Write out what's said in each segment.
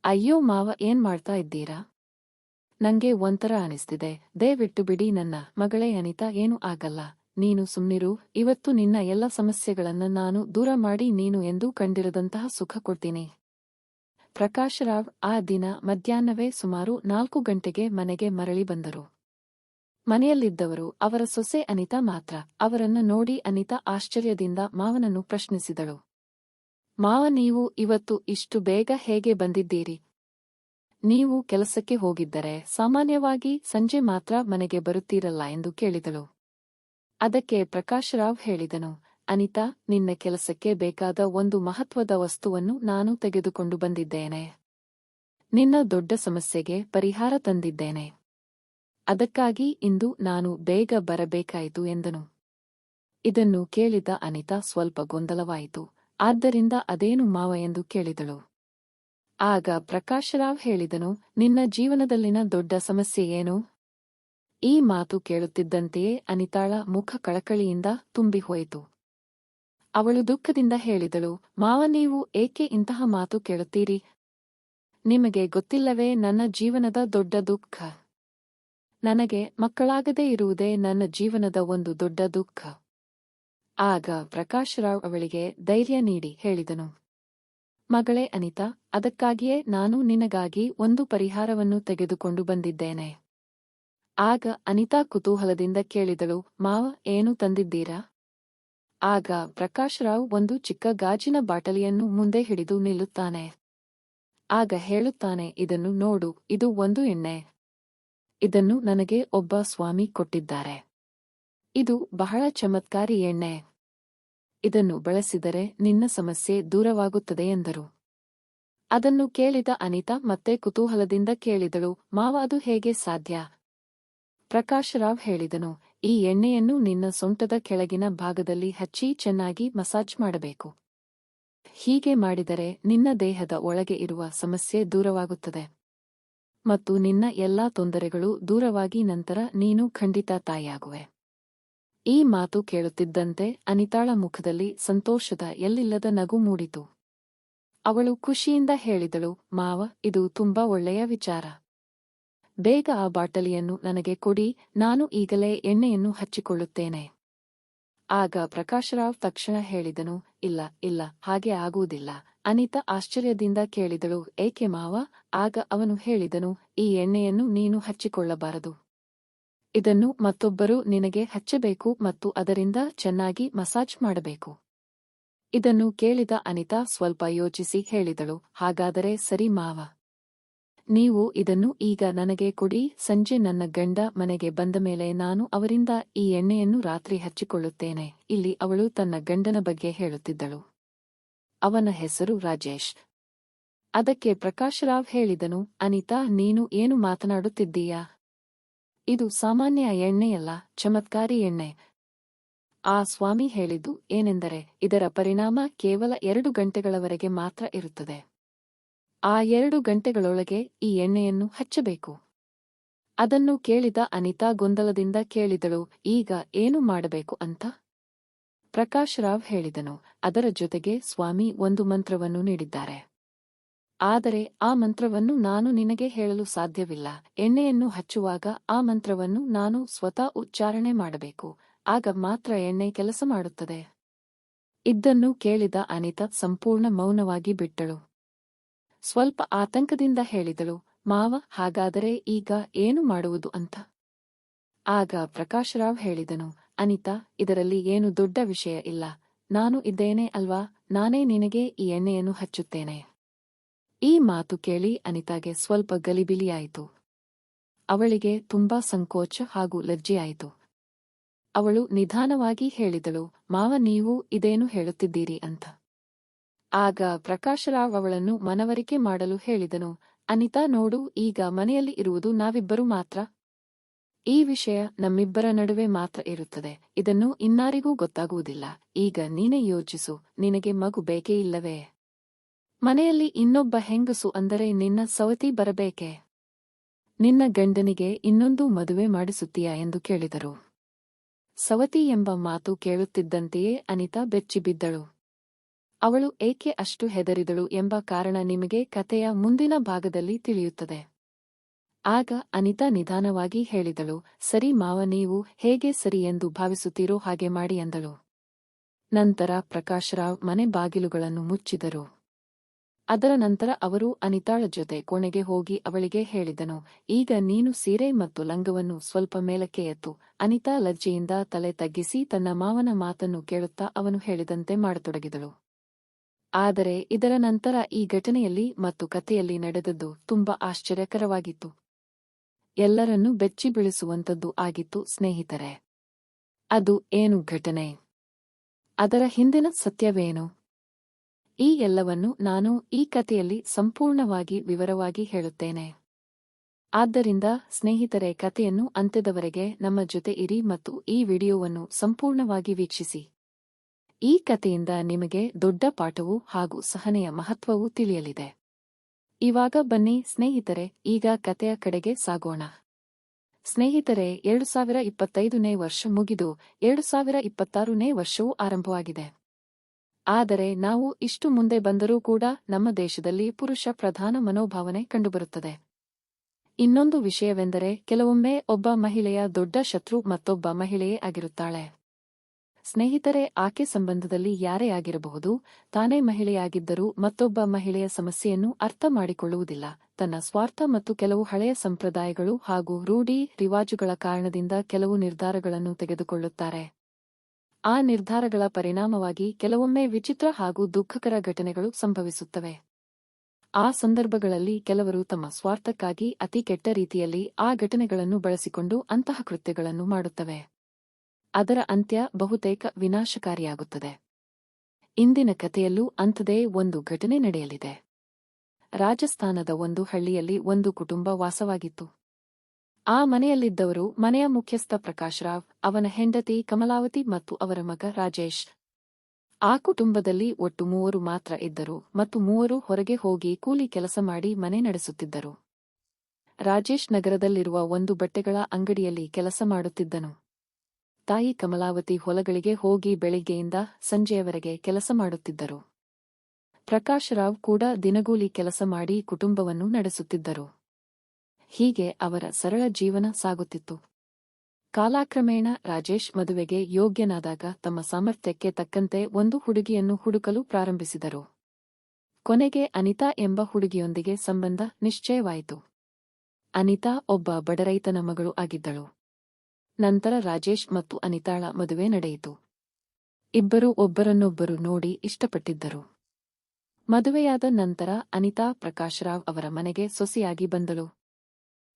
ಅಯ್ಯೋ ಮಾವ, ಏನ್ ಮಾಡ್ತಾ ಇದ್ದೀರಾ? ನಂಗೆ ಒಂಥರ ಅನಿಸ್ತಿದೆ. ದಯವಿಟ್ಟು ಬಿಡಿ ನನ್ನ ಮಗಳೇ. ಅನಿತಾ, ಏನೂ ಆಗಲ್ಲ, ನೀನು ಸುಮ್ನಿರು. ಇವತ್ತು ನಿನ್ನ ಎಲ್ಲ ಸಮಸ್ಯೆಗಳನ್ನ ನಾನು ದೂರ ಮಾಡಿ ನೀನು ಎಂದೂ ಕಂಡಿರದಂತಹ ಸುಖ ಕೊಡ್ತೀನಿ. ಪ್ರಕಾಶ್ ರಾವ್ ಆ ದಿನ ಮಧ್ಯಾಹ್ನವೇ ಸುಮಾರು 4 ಗಂಟೆಗೆ ಮನೆಗೆ ಮರಳಿ ಬಂದರು. ಮನೆಯಲ್ಲಿದ್ದವರು ಅವರ ಸೊಸೆ ಅನಿತಾ ಮಾತ್ರ. ಅವರನ್ನು ನೋಡಿ ಅನಿತಾ ಆಶ್ಚರ್ಯದಿಂದ ಮಾವನನ್ನು ಪ್ರಶ್ನಿಸಿದಳು. ಮಾವ, ನೀವು ಇವತ್ತು ಇಷ್ಟು ಬೇಗ ಹೇಗೆ ಬಂದಿದ್ದೀರಿ? ನೀವು ಕೆಲಸಕ್ಕೆ ಹೋಗಿದ್ದರೆ ಸಾಮಾನ್ಯವಾಗಿ ಸಂಜೆ ಮಾತ್ರ ಮನೆಗೆ ಬರುತ್ತೀರಲ್ಲ ಎಂದು ಕೇಳಿದಳು. ಅದಕ್ಕೆ ಪ್ರಕಾಶ್ ರಾವ್ ಹೇಳಿದನು, ಅನಿತಾ, ನಿನ್ನ ಕೆಲಸಕ್ಕೆ ಬೇಕಾದ ಒಂದು ಮಹತ್ವದ ವಸ್ತುವನ್ನು ನಾನು ತೆಗೆದುಕೊಂಡು ಬಂದಿದ್ದೇನೆ. ನಿನ್ನ ದೊಡ್ಡ ಸಮಸ್ಯೆಗೆ ಪರಿಹಾರ ತಂದಿದ್ದೇನೆ. ಅದಕ್ಕಾಗಿ ಇಂದು ನಾನು ಬೇಗ ಬರಬೇಕಾಯಿತು ಎಂದನು. ಇದನ್ನು ಕೇಳಿದ ಅನಿತಾ ಸ್ವಲ್ಪ ಗೊಂದಲವಾಯಿತು. ಆದ್ದರಿಂದ ಅದೇನು ಮಾವ ಎಂದು ಕೇಳಿದಳು. ಆಗ ಪ್ರಕಾಶ್ ರಾವ್ ಹೇಳಿದನು, ನಿನ್ನ ಜೀವನದಲ್ಲಿನ ದೊಡ್ಡ ಸಮಸ್ಯೆ ಏನು? ಈ ಮಾತು ಕೇಳುತ್ತಿದ್ದಂತೆಯೇ ಅನಿತಾಳ ಮುಖ ಕಳಕಳಿಯಿಂದ ತುಂಬಿಹೋಯಿತು. ಅವಳು ದುಃಖದಿಂದ ಹೇಳಿದಳು, ಮಾವ, ನೀವು ಏಕೆ ಇಂತಹ ಮಾತು ಕೇಳುತ್ತೀರಿ? ನಿಮಗೆ ಗೊತ್ತಿಲ್ಲವೇ ನನ್ನ ಜೀವನದ ದೊಡ್ಡ ದುಃಖ? ನನಗೆ ಮಕ್ಕಳಾಗದೇ ಇರುವುದೇ ನನ್ನ ಜೀವನದ ಒಂದು ದೊಡ್ಡ ದುಃಖ. ಆಗ ಪ್ರಕಾಶ್ ರಾವ್ ಅವಳಿಗೆ ಧೈರ್ಯ ನೀಡಿ ಹೇಳಿದನು, ಮಗಳೇ ಅನಿತಾ, ಅದಕ್ಕಾಗಿಯೇ ನಾನು ನಿನಗಾಗಿ ಒಂದು ಪರಿಹಾರವನ್ನು ತೆಗೆದುಕೊಂಡು ಬಂದಿದ್ದೇನೆ. ಆಗ ಅನಿತಾ ಕುತೂಹಲದಿಂದ ಕೇಳಿದಳು, ಮಾವ, ಏನು ತಂದಿದ್ದೀರಾ? ಆಗ ಪ್ರಕಾಶ್ ರಾವ್ ಒಂದು ಚಿಕ್ಕ ಗಾಜಿನ ಬಾಟಲಿಯನ್ನು ಮುಂದೆ ಹಿಡಿದು ನಿಲ್ಲುತ್ತಾನೆ. ಆಗ ಹೇಳುತ್ತಾನೆ, ಇದನ್ನು ನೋಡು, ಇದು ಒಂದು ಎಣ್ಣೆ. ಇದನ್ನು ನನಗೆ ಒಬ್ಬ ಸ್ವಾಮಿ ಕೊಟ್ಟಿದ್ದಾರೆ. ಇದು ಬಹಳ ಚಮತ್ಕಾರಿ ಎಣ್ಣೆ. ಇದನ್ನು ಬಳಸಿದರೆ ನಿನ್ನ ಸಮಸ್ಯೆ ದೂರವಾಗುತ್ತದೆ ಎಂದರು. ಅದನ್ನು ಕೇಳಿದ ಅನಿತಾ ಮತ್ತೆ ಕುತೂಹಲದಿಂದ ಕೇಳಿದಳು, ಮಾವ, ಅದು ಹೇಗೆ ಸಾಧ್ಯ? ಪ್ರಕಾಶ್ ರಾವ್ ಹೇಳಿದನು, ಈ ಎಣ್ಣೆಯನ್ನು ನಿನ್ನ ಸೊಂಟದ ಕೆಳಗಿನ ಭಾಗದಲ್ಲಿ ಹಚ್ಚಿ ಚೆನ್ನಾಗಿ ಮಸಾಜ್ ಮಾಡಬೇಕು. ಹೀಗೆ ಮಾಡಿದರೆ ನಿನ್ನ ದೇಹದ ಒಳಗೆ ಇರುವ ಸಮಸ್ಯೆ ದೂರವಾಗುತ್ತದೆ ಮತ್ತು ನಿನ್ನ ಎಲ್ಲಾ ತೊಂದರೆಗಳು ದೂರವಾಗಿ ನಂತರ ನೀನು ಖಂಡಿತ ತಾಯಿಯಾಗುವೆ. ಈ ಮಾತು ಕೇಳುತ್ತಿದ್ದಂತೆ ಅನಿತಾಳ ಮುಖದಲ್ಲಿ ಸಂತೋಷದ ಎಲ್ಲಿಲ್ಲದ ನಗು ಮೂಡಿತು. ಅವಳು ಖುಷಿಯಿಂದ ಹೇಳಿದಳು, ಮಾವ, ಇದು ತುಂಬಾ ಒಳ್ಳೆಯ ವಿಚಾರ. ಬೇಗ ಆ ಬಾಟಲಿಯನ್ನು ನನಗೆ ಕೊಡಿ, ನಾನು ಈಗಲೇ ಎಣ್ಣೆಯನ್ನು ಹಚ್ಚಿಕೊಳ್ಳುತ್ತೇನೆ. ಆಗ ಪ್ರಕಾಶ್ ರಾವ್ ತಕ್ಷಣ ಹೇಳಿದನು, ಇಲ್ಲ ಇಲ್ಲ, ಹಾಗೆ ಆಗುವುದಿಲ್ಲ. ಅನಿತಾ ಆಶ್ಚರ್ಯದಿಂದ ಕೇಳಿದಳು, ಏಕೆ ಮಾವ? ಆಗ ಅವನು ಹೇಳಿದನು, ಈ ಎಣ್ಣೆಯನ್ನು ನೀನು ಹಚ್ಚಿಕೊಳ್ಳಬಾರದು. ಇದನ್ನು ಮತ್ತೊಬ್ಬರು ನಿನಗೆ ಹಚ್ಚಬೇಕು ಮತ್ತು ಅದರಿಂದ ಚೆನ್ನಾಗಿ ಮಸಾಜ್ ಮಾಡಬೇಕು. ಇದನ್ನು ಕೇಳಿದ ಅನಿತಾ ಸ್ವಲ್ಪ ಯೋಚಿಸಿ ಹೇಳಿದಳು, ಹಾಗಾದರೆ ಸರಿ ಮಾವ. ನೀವು ಇದನ್ನು ಈಗ ನನಗೆ ಕೊಡಿ. ಸಂಜೆ ನನ್ನ ಗಂಡ ಮನೆಗೆ ಬಂದ ಮೇಲೆ ನಾನು ಅವರಿಂದ ಈ ಎಣ್ಣೆಯನ್ನು ರಾತ್ರಿ ಹಚ್ಚಿಕೊಳ್ಳುತ್ತೇನೆ. ಇಲ್ಲಿ ಅವಳು ತನ್ನ ಗಂಡನ ಬಗ್ಗೆ ಹೇಳುತ್ತಿದ್ದಳು. ಅವನ ಹೆಸರು ರಾಜೇಶ್. ಅದಕ್ಕೆ ಪ್ರಕಾಶ್ ರಾವ್ ಹೇಳಿದನು, ಅನಿತಾ, ನೀನು ಏನು ಮಾತನಾಡುತ್ತಿದ್ದೀಯಾ? ಇದು ಸಾಮಾನ್ಯ ಎಣ್ಣೆಯಲ್ಲ, ಚಮತ್ಕಾರಿ ಎಣ್ಣೆ. ಆ ಸ್ವಾಮಿ ಹೇಳಿದ್ದು ಏನೆಂದರೆ ಇದರ ಪರಿಣಾಮ ಕೇವಲ 2 ಗಂಟೆಗಳವರೆಗೆ ಮಾತ್ರ ಇರುತ್ತದೆ. ಆ 2 ಗಂಟೆಗಳೊಳಗೆ ಈ ಎಣ್ಣೆಯನ್ನು ಹಚ್ಚಬೇಕು. ಅದನ್ನು ಕೇಳಿದ ಅನಿತಾ ಗೊಂದಲದಿಂದ ಕೇಳಿದಳು, ಈಗ ಏನು ಮಾಡಬೇಕು ಅಂತ? ಪ್ರಕಾಶ್ ರಾವ್ ಹೇಳಿದನು, ಅದರ ಜೊತೆಗೆ ಸ್ವಾಮಿ ಒಂದು ಮಂತ್ರವನ್ನು ನೀಡಿದ್ದಾರೆ. ಆದರೆ ಆ ಮಂತ್ರವನ್ನು ನಾನು ನಿನಗೆ ಹೇಳಲು ಸಾಧ್ಯವಿಲ್ಲ. ಎಣ್ಣೆಯನ್ನು ಹಚ್ಚುವಾಗ ಆ ಮಂತ್ರವನ್ನು ನಾನು ಸ್ವತಃ ಉಚ್ಚಾರಣೆ ಮಾಡಬೇಕು. ಆಗ ಮಾತ್ರ ಎಣ್ಣೆ ಕೆಲಸ ಮಾಡುತ್ತದೆ. ಇದನ್ನು ಕೇಳಿದ ಅನಿತಾ ಸಂಪೂರ್ಣ ಮೌನವಾಗಿ ಬಿಟ್ಟಳು. ಸ್ವಲ್ಪ ಆತಂಕದಿಂದ ಹೇಳಿದಳು, ಮಾವ, ಹಾಗಾದರೆ ಈಗ ಏನು ಮಾಡುವುದು ಅಂತ? ಆಗ ಪ್ರಕಾಶ್ ರಾವ್ ಹೇಳಿದನು, ಅನಿತಾ, ಇದರಲ್ಲಿ ಏನು ದೊಡ್ಡ ವಿಷಯ ಇಲ್ಲ. ನಾನು ಇದ್ದೇನೆ ಅಲ್ವಾ, ನಾನೇ ನಿನಗೆ ಈ ಎಣ್ಣೆಯನ್ನು ಹಚ್ಚುತ್ತೇನೆ. ಈ ಮಾತು ಕೇಳಿ ಅನಿತಾಗೆ ಸ್ವಲ್ಪ ಗಲಿಬಿಲಿಯಾಯಿತು. ಅವಳಿಗೆ ತುಂಬಾ ಸಂಕೋಚ ಹಾಗೂ ಲಜ್ಜೆಯಾಯಿತು. ಅವಳು ನಿಧಾನವಾಗಿ ಹೇಳಿದಳು, ಮಾವ, ನೀವು ಇದೇನು ಹೇಳುತ್ತಿದ್ದೀರಿ ಅಂತ. ಆಗ ಪ್ರಕಾಶ್ ರಾವ್ ಅವಳನ್ನು ಮನವರಿಕೆ ಮಾಡಲು ಹೇಳಿದನು, ಅನಿತಾ, ನೋಡು, ಈಗ ಮನೆಯಲ್ಲಿ ಇರುವುದು ನಾವಿಬ್ಬರು ಮಾತ್ರ. ಈ ವಿಷಯ ನಮ್ಮಿಬ್ಬರ ನಡುವೆ ಮಾತ್ರ ಇರುತ್ತದೆ. ಇದನ್ನು ಇನ್ನಾರಿಗೂ ಗೊತ್ತಾಗುವುದಿಲ್ಲ. ಈಗ ನೀನೇ ಯೋಚಿಸು, ನಿನಗೆ ಮಗು ಬೇಕೇ ಇಲ್ಲವೇ? ಮನೆಯಲ್ಲಿ ಇನ್ನೊಬ್ಬ ಹೆಂಗಸು ಅಂದರೆ ನಿನ್ನ ಸವತಿ ಬರಬೇಕೆ? ನಿನ್ನ ಗಂಡನಿಗೆ ಇನ್ನೊಂದು ಮದುವೆ ಮಾಡಿಸುತ್ತೀಯಾ ಎಂದು ಕೇಳಿದರು. ಸವತಿ ಎಂಬ ಮಾತು ಕೇಳುತ್ತಿದ್ದಂತೆಯೇ ಅನಿತಾ ಬೆಚ್ಚಿಬಿದ್ದಳು. ಅವಳು ಏಕೆ ಅಷ್ಟು ಹೆದರಿದಳು ಎಂಬ ಕಾರಣ ನಿಮಗೆ ಕಥೆಯ ಮುಂದಿನ ಭಾಗದಲ್ಲಿ ತಿಳಿಯುತ್ತದೆ. ಆಗ ಅನಿತಾ ನಿಧಾನವಾಗಿ ಹೇಳಿದಳು, ಸರಿ ಮಾವ, ನೀವು ಹೇಗೆ ಸರಿ ಎಂದು ಭಾವಿಸುತ್ತೀರೋ ಹಾಗೆ ಮಾಡಿ ಎಂದಳು. ನಂತರ ಪ್ರಕಾಶರಾವ್ ಮನೆ ಬಾಗಿಲುಗಳನ್ನು ಮುಚ್ಚಿದರು. ಅದರ ನಂತರ ಅವರು ಅನಿತಾಳ ಜೊತೆ ಕೋಣೆಗೆ ಹೋಗಿ ಅವಳಿಗೆ ಹೇಳಿದನು, ಈಗ ನೀನು ಸೀರೆ ಮತ್ತು ಲಂಗವನ್ನು ಸ್ವಲ್ಪ ಮೇಲಕ್ಕೆ ಎತ್ತು. ಅನಿತಾ ಲಜ್ಜೆಯಿಂದ ತಲೆ ತಗ್ಗಿಸಿ ತನ್ನ ಮಾವನ ಮಾತನ್ನು ಕೇಳುತ್ತಾ ಅವನು ಹೇಳಿದಂತೆ ಮಾಡತೊಡಗಿದಳು. ಆದರೆ ಇದರ ನಂತರ ಈ ಘಟನೆಯಲ್ಲಿ ಮತ್ತು ಕಥೆಯಲ್ಲಿ ನಡೆದದ್ದು ತುಂಬಾ ಆಶ್ಚರ್ಯಕರವಾಗಿತ್ತು. ಎಲ್ಲರನ್ನೂ ಬೆಚ್ಚಿ ಬೀಳಿಸುವಂತದ್ದು ಆಗಿತ್ತು ಸ್ನೇಹಿತರೆ. ಅದು ಏನು ಘಟನೆ? ಅದರ ಹಿಂದಿನ ಸತ್ಯವೇನು? ಈ ಎಲ್ಲವನ್ನು ನಾನು ಈ ಕಥೆಯಲ್ಲಿ ಸಂಪೂರ್ಣವಾಗಿ ವಿವರವಾಗಿ ಹೇಳುತ್ತೇನೆ. ಆದ್ದರಿಂದ ಸ್ನೇಹಿತರೆ, ಕಥೆಯನ್ನು ಅಂತ್ಯದವರೆಗೆ ನಮ್ಮ ಜೊತೆ ಇರಿ ಮತ್ತು ಈ ವಿಡಿಯೋವನ್ನು ಸಂಪೂರ್ಣವಾಗಿ ವೀಕ್ಷಿಸಿ. ಈ ಕಥೆಯಿಂದ ನಿಮಗೆ ದೊಡ್ಡ ಪಾಠವೂ ಹಾಗೂ ಸಹನೆಯ ಮಹತ್ವವೂ ತಿಳಿಯಲಿದೆ. ಇವಾಗ ಬನ್ನಿ ಸ್ನೇಹಿತರೆ, ಈಗ ಕಥೆಯ ಕಡೆಗೆ ಸಾಗೋಣ. ಸ್ನೇಹಿತರೆ, 2025ನೇ ವರ್ಷ ಮುಗಿದು 2026ನೇ ವರ್ಷವೂ ಆರಂಭವಾಗಿದೆ. ಆದರೆ ನಾವು ಇಷ್ಟು ಮುಂದೆ ಬಂದರೂ ಕೂಡ ನಮ್ಮ ದೇಶದಲ್ಲಿ ಪುರುಷ ಪ್ರಧಾನ ಮನೋಭಾವನೆ ಕಂಡುಬರುತ್ತದೆ. ಇನ್ನೊಂದು ವಿಷಯವೆಂದರೆ, ಕೆಲವೊಮ್ಮೆ ಒಬ್ಬ ಮಹಿಳೆಯ ದೊಡ್ಡ ಶತ್ರು ಮತ್ತೊಬ್ಬ ಮಹಿಳೆಯೇ ಆಗಿರುತ್ತಾಳೆ. ಸ್ನೇಹಿತರೆ, ಆಕೆ ಸಂಬಂಧದಲ್ಲಿ ಯಾರೇ ಆಗಿರಬಹುದು, ತಾನೇ ಮಹಿಳೆಯಾಗಿದ್ದರೂ ಮತ್ತೊಬ್ಬ ಮಹಿಳೆಯ ಸಮಸ್ಯೆಯನ್ನು ಅರ್ಥ ಮಾಡಿಕೊಳ್ಳುವುದಿಲ್ಲ. ತನ್ನ ಸ್ವಾರ್ಥ ಮತ್ತು ಕೆಲವು ಹಳೆಯ ಸಂಪ್ರದಾಯಗಳು ಹಾಗೂ ರೂಢಿ ರಿವಾಜುಗಳ ಕಾರಣದಿಂದ ಕೆಲವು ನಿರ್ಧಾರಗಳನ್ನು ತೆಗೆದುಕೊಳ್ಳುತ್ತಾರೆ. ಆ ನಿರ್ಧಾರಗಳ ಪರಿಣಾಮವಾಗಿ ಕೆಲವೊಮ್ಮೆ ವಿಚಿತ್ರ ಹಾಗೂ ದುಃಖಕರ ಘಟನೆಗಳು ಸಂಭವಿಸುತ್ತವೆ. ಆ ಸಂದರ್ಭಗಳಲ್ಲಿ ಕೆಲವರು ತಮ್ಮ ಸ್ವಾರ್ಥಕ್ಕಾಗಿ ಅತಿ ಕೆಟ್ಟ ರೀತಿಯಲ್ಲಿ ಆ ಘಟನೆಗಳನ್ನು ಬಳಸಿಕೊಂಡು ಅಂತಹ ಕೃತ್ಯಗಳನ್ನು ಮಾಡುತ್ತವೆ. ಅದರ ಅಂತ್ಯ ಬಹುತೇಕ ವಿನಾಶಕಾರಿಯಾಗುತ್ತದೆ. ಇಂದಿನ ಕಥೆಯಲ್ಲೂ ಅಂಥದೇ ಒಂದು ಘಟನೆ ನಡೆಯಲಿದೆ. ರಾಜಸ್ಥಾನದ ಒಂದು ಹಳ್ಳಿಯಲ್ಲಿ ಒಂದು ಕುಟುಂಬ ವಾಸವಾಗಿತ್ತು. ಆ ಮನೆಯಲ್ಲಿದ್ದವರು ಮನೆಯ ಮುಖ್ಯಸ್ಥ ಪ್ರಕಾಶರಾವ್, ಅವನ ಹೆಂಡತಿ ಕಮಲಾವತಿ ಮತ್ತು ಅವರ ಮಗ ರಾಜೇಶ್. ಆ ಕುಟುಂಬದಲ್ಲಿ ಒಟ್ಟು 3 ಮಾತ್ರ ಇದ್ದರು ಮತ್ತು 3 ಹೊರಗೆ ಹೋಗಿ ಕೂಲಿ ಕೆಲಸ ಮಾಡಿ ಮನೆ ನಡೆಸುತ್ತಿದ್ದರು. ರಾಜೇಶ್ ನಗರದಲ್ಲಿರುವ ಒಂದು ಬಟ್ಟೆಗಳ ಅಂಗಡಿಯಲ್ಲಿ ಕೆಲಸ ಮಾಡುತ್ತಿದ್ದನು. ತಾಯಿ ಕಮಲಾವತಿ ಹೊಲಗಳಿಗೆ ಹೋಗಿ ಬೆಳಿಗ್ಗೆಯಿಂದ ಸಂಜೆಯವರೆಗೆ ಕೆಲಸ ಮಾಡುತ್ತಿದ್ದರು. ಪ್ರಕಾಶರಾವ್ ಕೂಡ ದಿನಗೂಲಿ ಕೆಲಸ ಮಾಡಿ ಕುಟುಂಬವನ್ನು ನಡೆಸುತ್ತಿದ್ದರು. ಹೀಗೆ ಅವರ ಸರಳ ಜೀವನ ಸಾಗುತ್ತಿತ್ತು. ಕಾಲಕ್ರಮೇಣ ರಾಜೇಶ್ ಮದುವೆಗೆ ಯೋಗ್ಯನಾದಾಗ ತಮ್ಮ ಸಾಮರ್ಥ್ಯಕ್ಕೆ ತಕ್ಕಂತೆ ಒಂದು ಹುಡುಗಿಯನ್ನು ಹುಡುಕಲು ಪ್ರಾರಂಭಿಸಿದರು. ಕೊನೆಗೆ ಅನಿತಾ ಎಂಬ ಹುಡುಗಿಯೊಂದಿಗೆ ಸಂಬಂಧ ನಿಶ್ಚಯವಾಯಿತು. ಅನಿತಾ ಒಬ್ಬ ಬಡರೈತನ ಮಗಳು ಆಗಿದ್ದಳು. ನಂತರ ರಾಜೇಶ್ ಮತ್ತು ಅನಿತಾಳ ಮದುವೆ ನಡೆಯಿತು. ಇಬ್ಬರೂ ಒಬ್ಬರನ್ನೊಬ್ಬರು ನೋಡಿ ಇಷ್ಟಪಟ್ಟಿದ್ದರು. ಮದುವೆಯಾದ ನಂತರ ಅನಿತಾ ಪ್ರಕಾಶರಾವ್ ಅವರ ಮನೆಗೆ ಸೊಸೆಯಾಗಿ ಬಂದಳು.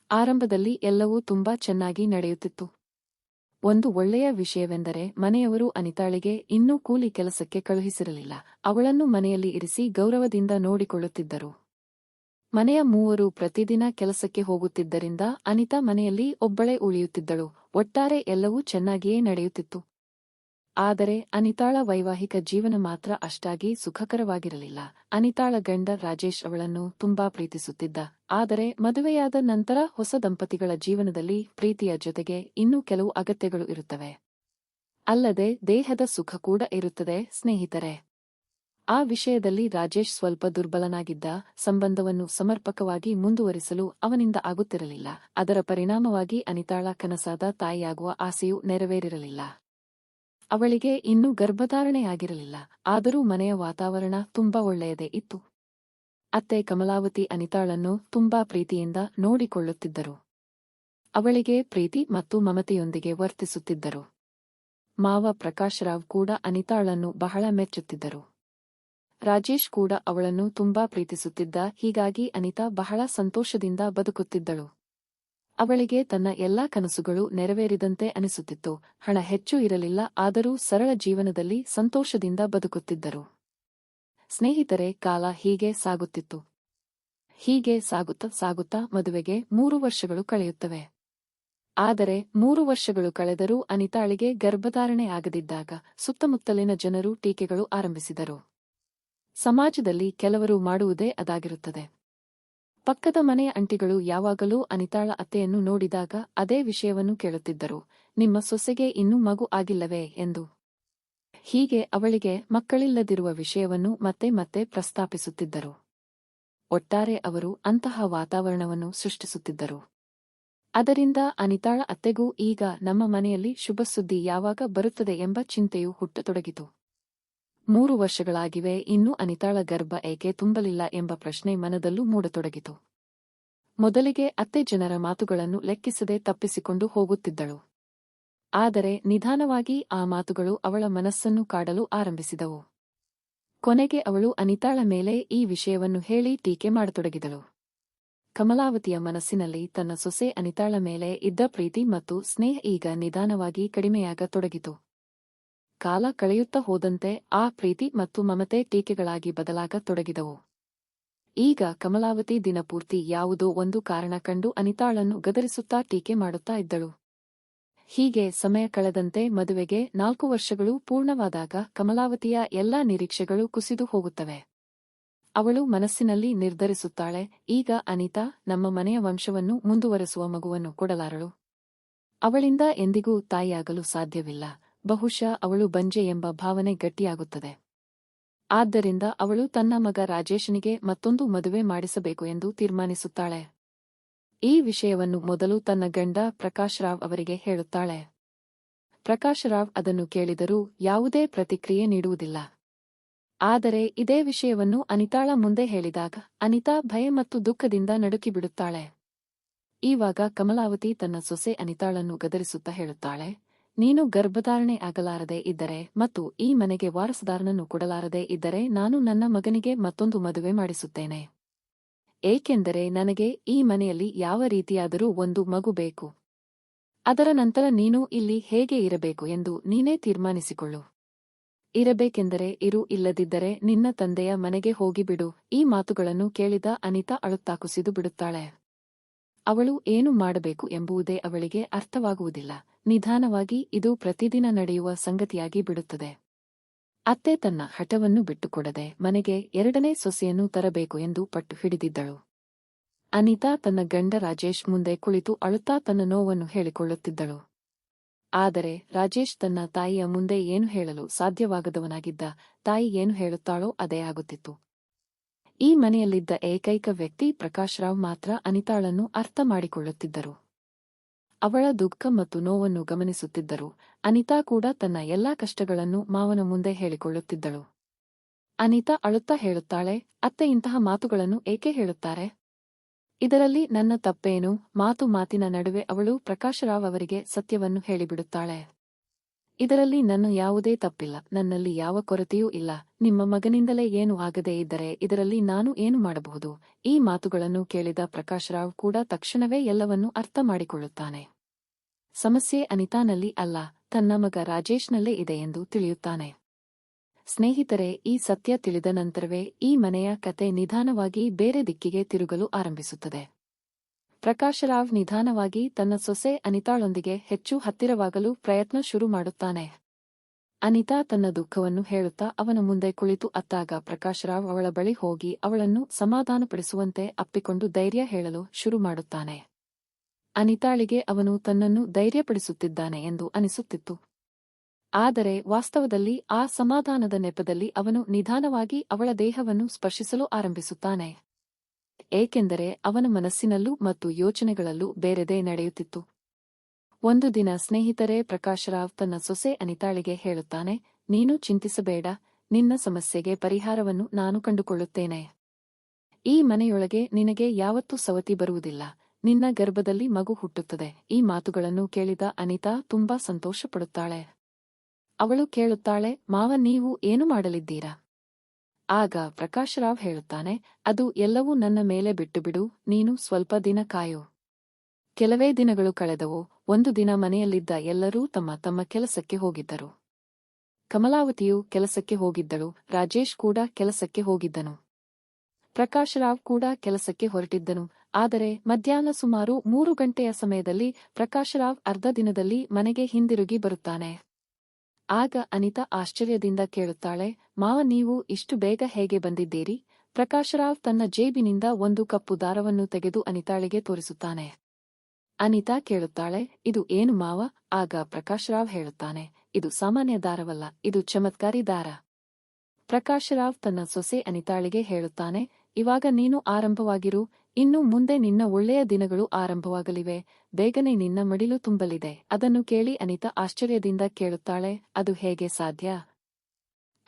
ಆರಂಭದಲ್ಲಿ ಎಲ್ಲವೂ ತುಂಬಾ ಚೆನ್ನಾಗಿ ನಡೆಯುತ್ತಿತ್ತು. ಒಂದು ಒಳ್ಳೆಯ ವಿಷಯವೆಂದರೆ, ಮನೆಯವರು ಅನಿತಾಳಿಗೆ ಇನ್ನೂ ಕೂಲಿ ಕೆಲಸಕ್ಕೆ ಕಳುಹಿಸಿರಲಿಲ್ಲ. ಅವಳನ್ನು ಮನೆಯಲ್ಲಿ ಇರಿಸಿ ಗೌರವದಿಂದ ನೋಡಿಕೊಳ್ಳುತ್ತಿದ್ದರು. ಮನೆಯ 3 ಪ್ರತಿದಿನ ಕೆಲಸಕ್ಕೆ ಹೋಗುತ್ತಿದ್ದರಿಂದ ಅನಿತಾ ಮನೆಯಲ್ಲಿ ಒಬ್ಬಳೇ ಉಳಿಯುತ್ತಿದ್ದಳು. ಒಟ್ಟಾರೆ ಎಲ್ಲವೂ ಚೆನ್ನಾಗಿಯೇ ನಡೆಯುತ್ತಿತ್ತು. ಆದರೆ ಅನಿತಾಳ ವೈವಾಹಿಕ ಜೀವನ ಮಾತ್ರ ಅಷ್ಟಾಗಿ ಸುಖಕರವಾಗಿರಲಿಲ್ಲ. ಅನಿತಾಳ ಗಂಡ ರಾಜೇಶ್ ಅವಳನ್ನು ತುಂಬಾ ಪ್ರೀತಿಸುತ್ತಿದ್ದ. ಆದರೆ ಮದುವೆಯಾದ ನಂತರ ಹೊಸ ದಂಪತಿಗಳ ಜೀವನದಲ್ಲಿ ಪ್ರೀತಿಯ ಜೊತೆಗೆ ಇನ್ನೂ ಕೆಲವು ಅಗತ್ಯಗಳು ಇರುತ್ತವೆ. ಅಲ್ಲದೆ ದೇಹದ ಸುಖ ಕೂಡ ಇರುತ್ತದೆ ಸ್ನೇಹಿತರೆ. ಆ ವಿಷಯದಲ್ಲಿ ರಾಜೇಶ್ ಸ್ವಲ್ಪ ದುರ್ಬಲನಾಗಿದ್ದ. ಸಂಬಂಧವನ್ನು ಸಮರ್ಪಕವಾಗಿ ಮುಂದುವರಿಸಲು ಅವನಿಂದ ಆಗುತ್ತಿರಲಿಲ್ಲ. ಅದರ ಪರಿಣಾಮವಾಗಿ ಅನಿತಾಳ ಕನಸಾದ ತಾಯಿಯಾಗುವ ಆಸೆಯೂ ನೆರವೇರಿರಲಿಲ್ಲ. ಅವಳಿಗೆ ಇನ್ನೂ ಗರ್ಭಧಾರಣೆಯಾಗಿರಲಿಲ್ಲ. ಆದರೂ ಮನೆಯ ವಾತಾವರಣ ತುಂಬಾ ಒಳ್ಳೆಯದೇ ಇತ್ತು. ಅತ್ತೆ ಕಮಲಾವತಿ ಅನಿತಾಳನ್ನು ತುಂಬಾ ಪ್ರೀತಿಯಿಂದ ನೋಡಿಕೊಳ್ಳುತ್ತಿದ್ದರು. ಅವಳಿಗೆ ಪ್ರೀತಿ ಮತ್ತು ಮಮತೆಯೊಂದಿಗೆ ವರ್ತಿಸುತ್ತಿದ್ದರು. ಮಾವ ಪ್ರಕಾಶರಾವ್ ಕೂಡ ಅನಿತಾಳನ್ನು ಬಹಳ ಮೆಚ್ಚುತ್ತಿದ್ದರು. ರಾಜೇಶ್ ಕೂಡ ಅವಳನ್ನು ತುಂಬಾ ಪ್ರೀತಿಸುತ್ತಿದ್ದ. ಹೀಗಾಗಿ ಅನಿತಾ ಬಹಳ ಸಂತೋಷದಿಂದ ಬದುಕುತ್ತಿದ್ದಳು. ಅವಳಿಗೆ ತನ್ನ ಎಲ್ಲಾ ಕನಸುಗಳು ನೆರವೇರಿದಂತೆ ಅನಿಸುತ್ತಿತ್ತು. ಹಣ ಹೆಚ್ಚು ಇರಲಿಲ್ಲ, ಆದರೂ ಸರಳ ಜೀವನದಲ್ಲಿ ಸಂತೋಷದಿಂದ ಬದುಕುತ್ತಿದ್ದರು. ಸ್ನೇಹಿತರೆ, ಕಾಲ ಹೀಗೆ ಸಾಗುತ್ತಿತ್ತು. ಹೀಗೆ ಸಾಗುತ್ತಾ ಮದುವೆಗೆ 3 ವರ್ಷಗಳು ಕಳೆಯುತ್ತವೆ. ಆದರೆ 3 ವರ್ಷಗಳು ಕಳೆದರೂ ಅನಿತಾಳಿಗೆ ಗರ್ಭಧಾರಣೆ ಆಗದಿದ್ದಾಗ ಸುತ್ತಮುತ್ತಲಿನ ಜನರು ಟೀಕೆಗಳು ಆರಂಭಿಸಿದರು. ಸಮಾಜದಲ್ಲಿ ಕೆಲವರು ಮಾಡುವುದೇ ಅದಾಗಿರುತ್ತದೆ. ಪಕ್ಕದ ಮನೆಯ ಅಂಟಿಗಳು ಯಾವಾಗಲೂ ಅನಿತಾಳ ಅತ್ತೆಯನ್ನು ನೋಡಿದಾಗ ಅದೇ ವಿಷಯವನ್ನು ಕೇಳುತ್ತಿದ್ದರು. ನಿಮ್ಮ ಸೊಸೆಗೆ ಇನ್ನೂ ಮಗು ಆಗಿಲ್ಲವೇ ಎಂದು. ಹೀಗೆ ಅವಳಿಗೆ ಮಕ್ಕಳಿಲ್ಲದಿರುವ ವಿಷಯವನ್ನು ಮತ್ತೆ ಮತ್ತೆ ಪ್ರಸ್ತಾಪಿಸುತ್ತಿದ್ದರು. ಒಟ್ಟಾರೆ ಅವರು ಅಂತಹ ವಾತಾವರಣವನ್ನು ಸೃಷ್ಟಿಸುತ್ತಿದ್ದರು. ಅದರಿಂದ ಅನಿತಾಳ ಅತ್ತೆಗೂ ಈಗ ನಮ್ಮ ಮನೆಯಲ್ಲಿ ಶುಭ ಸುದ್ದಿ ಯಾವಾಗ ಬರುತ್ತದೆ ಎಂಬ ಚಿಂತೆಯು ಹುಟ್ಟತೊಡಗಿತು. 3 ವರ್ಷಗಳಾಗಿವೆ, ಇನ್ನೂ ಅನಿತಾಳ ಗರ್ಭ ಏಕೆ ತುಂಬಲಿಲ್ಲ ಎಂಬ ಪ್ರಶ್ನೆ ಮನದಲ್ಲೂ ಮೂಡತೊಡಗಿತು. ಮೊದಲಿಗೆ ಅತ್ತೆ ಜನರ ಮಾತುಗಳನ್ನು ಲೆಕ್ಕಿಸದೆ ತಪ್ಪಿಸಿಕೊಂಡು ಹೋಗುತ್ತಿದ್ದಳು. ಆದರೆ ನಿಧಾನವಾಗಿ ಆ ಮಾತುಗಳು ಅವಳ ಮನಸ್ಸನ್ನು ಕಾಡಲು ಆರಂಭಿಸಿದವು. ಕೊನೆಗೆ ಅವಳು ಅನಿತಾಳ ಮೇಲೆ ಈ ವಿಷಯವನ್ನು ಹೇಳಿ ಟೀಕೆ ಮಾಡತೊಡಗಿದಳು. ಕಮಲಾವತಿಯ ಮನಸ್ಸಿನಲ್ಲಿ ತನ್ನ ಸೊಸೆ ಅನಿತಾಳ ಮೇಲೆ ಇದ್ದ ಪ್ರೀತಿ ಮತ್ತು ಸ್ನೇಹ ಈಗ ನಿಧಾನವಾಗಿ ಕಡಿಮೆಯಾಗತೊಡಗಿತು. ಕಾಲ ಕಳೆಯುತ್ತಾ ಹೋದಂತೆ ಆ ಪ್ರೀತಿ ಮತ್ತು ಮಮತೆ ಟೀಕೆಗಳಾಗಿ ಬದಲಾಗತೊಡಗಿದವು. ಈಗ ಕಮಲಾವತಿ ದಿನಪೂರ್ತಿ ಯಾವುದೋ ಒಂದು ಕಾರಣ ಕಂಡು ಅನಿತಾಳನ್ನು ಗದರಿಸುತ್ತಾ ಟೀಕೆ ಮಾಡುತ್ತಾ ಇದ್ದಳು. ಹೀಗೆ ಸಮಯ ಕಳೆದಂತೆ ಮದುವೆಗೆ 4 ವರ್ಷಗಳು ಪೂರ್ಣವಾದಾಗ ಕಮಲಾವತಿಯ ಎಲ್ಲಾ ನಿರೀಕ್ಷೆಗಳು ಕುಸಿದು ಹೋಗುತ್ತವೆ. ಅವಳು ಮನಸ್ಸಿನಲ್ಲಿ ನಿರ್ಧರಿಸುತ್ತಾಳೆ, ಈಗ ಅನಿತಾ ನಮ್ಮ ಮನೆಯ ವಂಶವನ್ನು ಮುಂದುವರೆಸುವ ಮಗುವನ್ನು ಕೊಡಲಾರಳು. ಅವಳಿಂದ ಎಂದಿಗೂ ತಾಯಿಯಾಗಲು ಸಾಧ್ಯವಿಲ್ಲ. ಬಹುಶಃ ಅವಳು ಬಂಜೆ ಎಂಬ ಭಾವನೆ ಗಟ್ಟಿಯಾಗುತ್ತದೆ. ಆದ್ದರಿಂದ ಅವಳು ತನ್ನ ಮಗ ರಾಜೇಶನಿಗೆ ಮತ್ತೊಂದು ಮದುವೆ ಮಾಡಿಸಬೇಕು ಎಂದು ತೀರ್ಮಾನಿಸುತ್ತಾಳೆ. ಈ ವಿಷಯವನ್ನು ಮೊದಲು ತನ್ನ ಗಂಡ ಪ್ರಕಾಶ್ ರಾವ್ ಅವರಿಗೆ ಹೇಳುತ್ತಾಳೆ. ಪ್ರಕಾಶ್ ರಾವ್ ಅದನ್ನು ಕೇಳಿದರೂ ಯಾವುದೇ ಪ್ರತಿಕ್ರಿಯೆ ನೀಡುವುದಿಲ್ಲ. ಆದರೆ ಇದೇ ವಿಷಯವನ್ನು ಅನಿತಾಳ ಮುಂದೆ ಹೇಳಿದಾಗ ಅನಿತಾ ಭಯ ಮತ್ತು ದುಃಖದಿಂದ ನಡುಕಿಬಿಡುತ್ತಾಳೆ. ಈವಾಗ ಕಮಲಾವತಿ ತನ್ನ ಸೊಸೆ ಅನಿತಾಳನ್ನು ಗದರಿಸುತ್ತಾ ಹೇಳುತ್ತಾಳೆ, ನೀನು ಗರ್ಭಧಾರಣೆ ಆಗಲಾರದೆ ಇದ್ದರೆ ಮತ್ತು ಈ ಮನೆಗೆ ವಾರಸುದಾರನನ್ನು ಕೊಡಲಾರದೆ ಇದ್ದರೆ ನಾನು ನನ್ನ ಮಗನಿಗೆ ಮತ್ತೊಂದು ಮದುವೆ ಮಾಡಿಸುತ್ತೇನೆ. ಏಕೆಂದರೆ ನನಗೆ ಈ ಮನೆಯಲ್ಲಿ ಯಾವ ರೀತಿಯಾದರೂ ಒಂದು ಮಗು ಬೇಕು. ಅದರ ನಂತರ ನೀನು ಇಲ್ಲಿ ಹೇಗೆ ಇರಬೇಕು ಎಂದು ನೀನೇ ತೀರ್ಮಾನಿಸಿಕೊಳ್ಳು. ಇರಬೇಕೆಂದರೆ ಇರು, ಇಲ್ಲದಿದ್ದರೆ ನಿನ್ನ ತಂದೆಯ ಮನೆಗೆ ಹೋಗಿಬಿಡು. ಈ ಮಾತುಗಳನ್ನು ಕೇಳಿದ ಅನಿತಾ ಅಳುತ್ತಾ ಕುಸಿದು ಬಿಡುತ್ತಾಳೆ. ಅವಳು ಏನು ಮಾಡಬೇಕು ಎಂಬುದೇ ಅವಳಿಗೆ ಅರ್ಥವಾಗುವುದಿಲ್ಲ. ನಿಧಾನವಾಗಿ ಇದು ಪ್ರತಿದಿನ ನಡೆಯುವ ಸಂಗತಿಯಾಗಿ ಬಿಡುತ್ತದೆ. ಅತ್ತೆ ತನ್ನ ಹಠವನ್ನು ಬಿಟ್ಟುಕೊಡದೆ ಮನೆಗೆ 2ನೇ ಸೊಸೆಯನ್ನು ತರಬೇಕು ಎಂದು ಪಟ್ಟು ಹಿಡಿದಿದ್ದಳು. ಅನಿತಾ ತನ್ನ ಗಂಡ ರಾಜೇಶ್ ಮುಂದೆ ಕುಳಿತು ಅಳುತ್ತಾ ತನ್ನ ನೋವನ್ನು ಹೇಳಿಕೊಳ್ಳುತ್ತಿದ್ದಳು. ಆದರೆ ರಾಜೇಶ್ ತನ್ನ ತಾಯಿಯ ಮುಂದೆ ಏನು ಹೇಳಲು ಸಾಧ್ಯವಾಗದವನಾಗಿದ್ದ. ತಾಯಿ ಏನು ಹೇಳುತ್ತಾಳೋ ಅದೇ ಆಗುತ್ತಿತ್ತು. ಈ ಮನೆಯಲ್ಲಿದ್ದ ಏಕೈಕ ವ್ಯಕ್ತಿ ಪ್ರಕಾಶ್ ರಾವ್ ಮಾತ್ರ ಅನಿತಾಳನ್ನು ಅರ್ಥ ಮಾಡಿಕೊಳ್ಳುತ್ತಿದ್ದರು. ಅವಳ ದುಃಖ ಮತ್ತು ನೋವನ್ನು ಗಮನಿಸುತ್ತಿದ್ದರು. ಅನಿತಾ ಕೂಡ ತನ್ನ ಎಲ್ಲಾ ಕಷ್ಟಗಳನ್ನು ಮಾವನ ಮುಂದೆ ಹೇಳಿಕೊಳ್ಳುತ್ತಿದ್ದಳು. ಅನಿತಾ ಅಳುತ್ತಾ ಹೇಳುತ್ತಾಳೆ, ಅತ್ತೆ ಇಂತಹ ಮಾತುಗಳನ್ನು ಏಕೆ ಹೇಳುತ್ತಾರೆ? ಇದರಲ್ಲಿ ನನ್ನ ತಪ್ಪೇನು? ಮಾತಿನ ನಡುವೆ ಅವಳು ಪ್ರಕಾಶ್ ರಾವ್ ಅವರಿಗೆ ಸತ್ಯವನ್ನು ಹೇಳಿಬಿಡುತ್ತಾಳೆ. ಇದರಲ್ಲಿ ನನ್ನ ಯಾವುದೇ ತಪ್ಪಿಲ್ಲ, ನನ್ನಲ್ಲಿ ಯಾವ ಕೊರತೆಯೂ ಇಲ್ಲ. ನಿಮ್ಮ ಮಗನಿಂದಲೇ ಏನು ಆಗದೇ ಇದ್ದರೆ ಇದರಲ್ಲಿ ನಾನು ಏನು ಮಾಡಬಹುದು? ಈ ಮಾತುಗಳನ್ನು ಕೇಳಿದ ಪ್ರಕಾಶ್ ರಾವ್ ಕೂಡ ತಕ್ಷಣವೇ ಎಲ್ಲವನ್ನೂ ಅರ್ಥ ಮಾಡಿಕೊಳ್ಳುತ್ತಾನೆ. ಸಮಸ್ಯೆ ಅನಿತಾನಲ್ಲಿ ಅಲ್ಲ, ತನ್ನ ಮಗ ರಾಜೇಶ್ನಲ್ಲೇ ಇದೆ ಎಂದು ತಿಳಿಯುತ್ತಾನೆ. ಸ್ನೇಹಿತರೆ, ಈ ಸತ್ಯ ತಿಳಿದ ನಂತರವೇ ಈ ಮನೆಯ ಕತೆ ನಿಧಾನವಾಗಿ ಬೇರೆ ದಿಕ್ಕಿಗೆ ತಿರುಗಲು ಆರಂಭಿಸುತ್ತದೆ. ಪ್ರಕಾಶ್ ರಾವ್ ನಿಧಾನವಾಗಿ ತನ್ನ ಸೊಸೆ ಅನಿತಾಳೊಂದಿಗೆ ಹೆಚ್ಚು ಹತ್ತಿರವಾಗಲು ಪ್ರಯತ್ನ ಶುರು ಮಾಡುತ್ತಾನೆ. ಅನಿತಾ ತನ್ನ ದುಃಖವನ್ನು ಹೇಳುತ್ತಾ ಅವನ ಮುಂದೆ ಕುಳಿತು ಅತ್ತಾಗ ಪ್ರಕಾಶ್ ರಾವ್ ಅವಳ ಬಳಿ ಹೋಗಿ ಅವಳನ್ನು ಸಮಾಧಾನಪಡಿಸುವಂತೆ ಅಪ್ಪಿಕೊಂಡು ಧೈರ್ಯ ಹೇಳಲು ಶುರು ಮಾಡುತ್ತಾನೆ. ಅನಿತಾಳಿಗೆ ಅವನು ತನ್ನನ್ನು ಧೈರ್ಯಪಡಿಸುತ್ತಿದ್ದಾನೆ ಎಂದು ಅನಿಸುತ್ತಿತ್ತು. ಆದರೆ ವಾಸ್ತವದಲ್ಲಿ ಆ ಸಮಾಧಾನದ ನೆಪದಲ್ಲಿ ಅವನು ನಿಧಾನವಾಗಿ ಅವಳ ದೇಹವನ್ನು ಸ್ಪರ್ಶಿಸಲು ಆರಂಭಿಸುತ್ತಾನೆ. ಏಕೆಂದರೆ ಅವನ ಮನಸ್ಸಿನಲ್ಲೂ ಮತ್ತು ಯೋಚನೆಗಳಲ್ಲೂ ಬೇರೆದೇ ನಡೆಯುತ್ತಿತ್ತು. ಒಂದು ದಿನ ಸ್ನೇಹಿತರೆ, ಪ್ರಕಾಶ್ ರಾವ್ ತನ್ನ ಸೊಸೆ ಅನಿತಾಳಿಗೆ ಹೇಳುತ್ತಾನೆ, ನೀನು ಚಿಂತಿಸಬೇಡ, ನಿನ್ನ ಸಮಸ್ಯೆಗೆ ಪರಿಹಾರವನ್ನು ನಾನು ಕಂಡುಕೊಳ್ಳುತ್ತೇನೆ. ಈ ಮನೆಯೊಳಗೆ ನಿನಗೆ ಯಾವತ್ತೂ ಸವತಿ ಬರುವುದಿಲ್ಲ. ನಿನ್ನ ಗರ್ಭದಲ್ಲಿ ಮಗು ಹುಟ್ಟುತ್ತದೆ. ಈ ಮಾತುಗಳನ್ನು ಕೇಳಿದ ಅನಿತಾ ತುಂಬಾ ಸಂತೋಷಪಡುತ್ತಾಳೆ. ಅವಳು ಕೇಳುತ್ತಾಳೆ, ಮಾವ ನೀವು ಏನು ಮಾಡಲಿದ್ದೀರಾ? ಆಗ ಪ್ರಕಾಶ್ ರಾವ್ ಹೇಳುತ್ತಾನೆ, ಅದು ಎಲ್ಲವೂ ನನ್ನ ಮೇಲೆ ಬಿಟ್ಟುಬಿಡು, ನೀನು ಸ್ವಲ್ಪ ದಿನ ಕಾಯು. ಕೆಲವೇ ದಿನಗಳು ಕಳೆದವು. ಒಂದು ದಿನ ಮನೆಯಲ್ಲಿದ್ದ ಎಲ್ಲರೂ ತಮ್ಮ ತಮ್ಮ ಕೆಲಸಕ್ಕೆ ಹೋಗಿದ್ದರು. ಕಮಲಾವತಿಯು ಕೆಲಸಕ್ಕೆ ಹೋಗಿದ್ದಳು, ರಾಜೇಶ್ ಕೂಡ ಕೆಲಸಕ್ಕೆ ಹೋಗಿದ್ದನು. ಪ್ರಕಾಶ್ ರಾವ್ ಕೂಡ ಕೆಲಸಕ್ಕೆ ಹೊರಟಿದ್ದನು. ಆದರೆ ಮಧ್ಯಾಹ್ನ ಸುಮಾರು 3 ಗಂಟೆಯ ಸಮಯದಲ್ಲಿ ಪ್ರಕಾಶ್ ರಾವ್ ಅರ್ಧ ದಿನದಲ್ಲಿ ಮನೆಗೆ ಹಿಂದಿರುಗಿ ಬರುತ್ತಾನೆ. ಆಗ ಅನಿತಾ ಆಶ್ಚರ್ಯದಿಂದ ಕೇಳುತ್ತಾಳೆ, ಮಾವ ನೀವು ಇಷ್ಟು ಬೇಗ ಹೇಗೆ ಬಂದಿದ್ದೀರಿ? ಪ್ರಕಾಶ್ ರಾವ್ ತನ್ನ ಜೇಬಿನಿಂದ ಒಂದು ಕಪ್ಪು ದಾರವನ್ನು ತೆಗೆದು ಅನಿತಾಳಿಗೆ ತೋರಿಸುತ್ತಾನೆ. ಅನಿತಾ ಕೇಳುತ್ತಾಳೆ, ಇದು ಏನು ಮಾವ? ಆಗ ಪ್ರಕಾಶ್ ರಾವ್ ಹೇಳುತ್ತಾನೆ, ಇದು ಸಾಮಾನ್ಯ ದಾರವಲ್ಲ, ಇದು ಚಮತ್ಕಾರಿ ದಾರ. ಪ್ರಕಾಶರಾವ್ ತನ್ನ ಸೊಸೆ ಅನಿತಾಳಿಗೆ ಹೇಳುತ್ತಾನೆ, ಇವಾಗ ನೀನು ಆರಂಭವಾಗಿರು, ಇನ್ನು ಮುಂದೆ ನಿನ್ನ ಒಳ್ಳೆಯ ದಿನಗಳು ಆರಂಭವಾಗಲಿವೆ, ಬೇಗನೆ ನಿನ್ನ ಮಡಿಲು ತುಂಬಲಿದೆ. ಅದನ್ನು ಕೇಳಿ ಅನಿತಾ ಆಶ್ಚರ್ಯದಿಂದ ಕೇಳುತ್ತಾಳೆ, ಅದು ಹೇಗೆ ಸಾಧ್ಯ?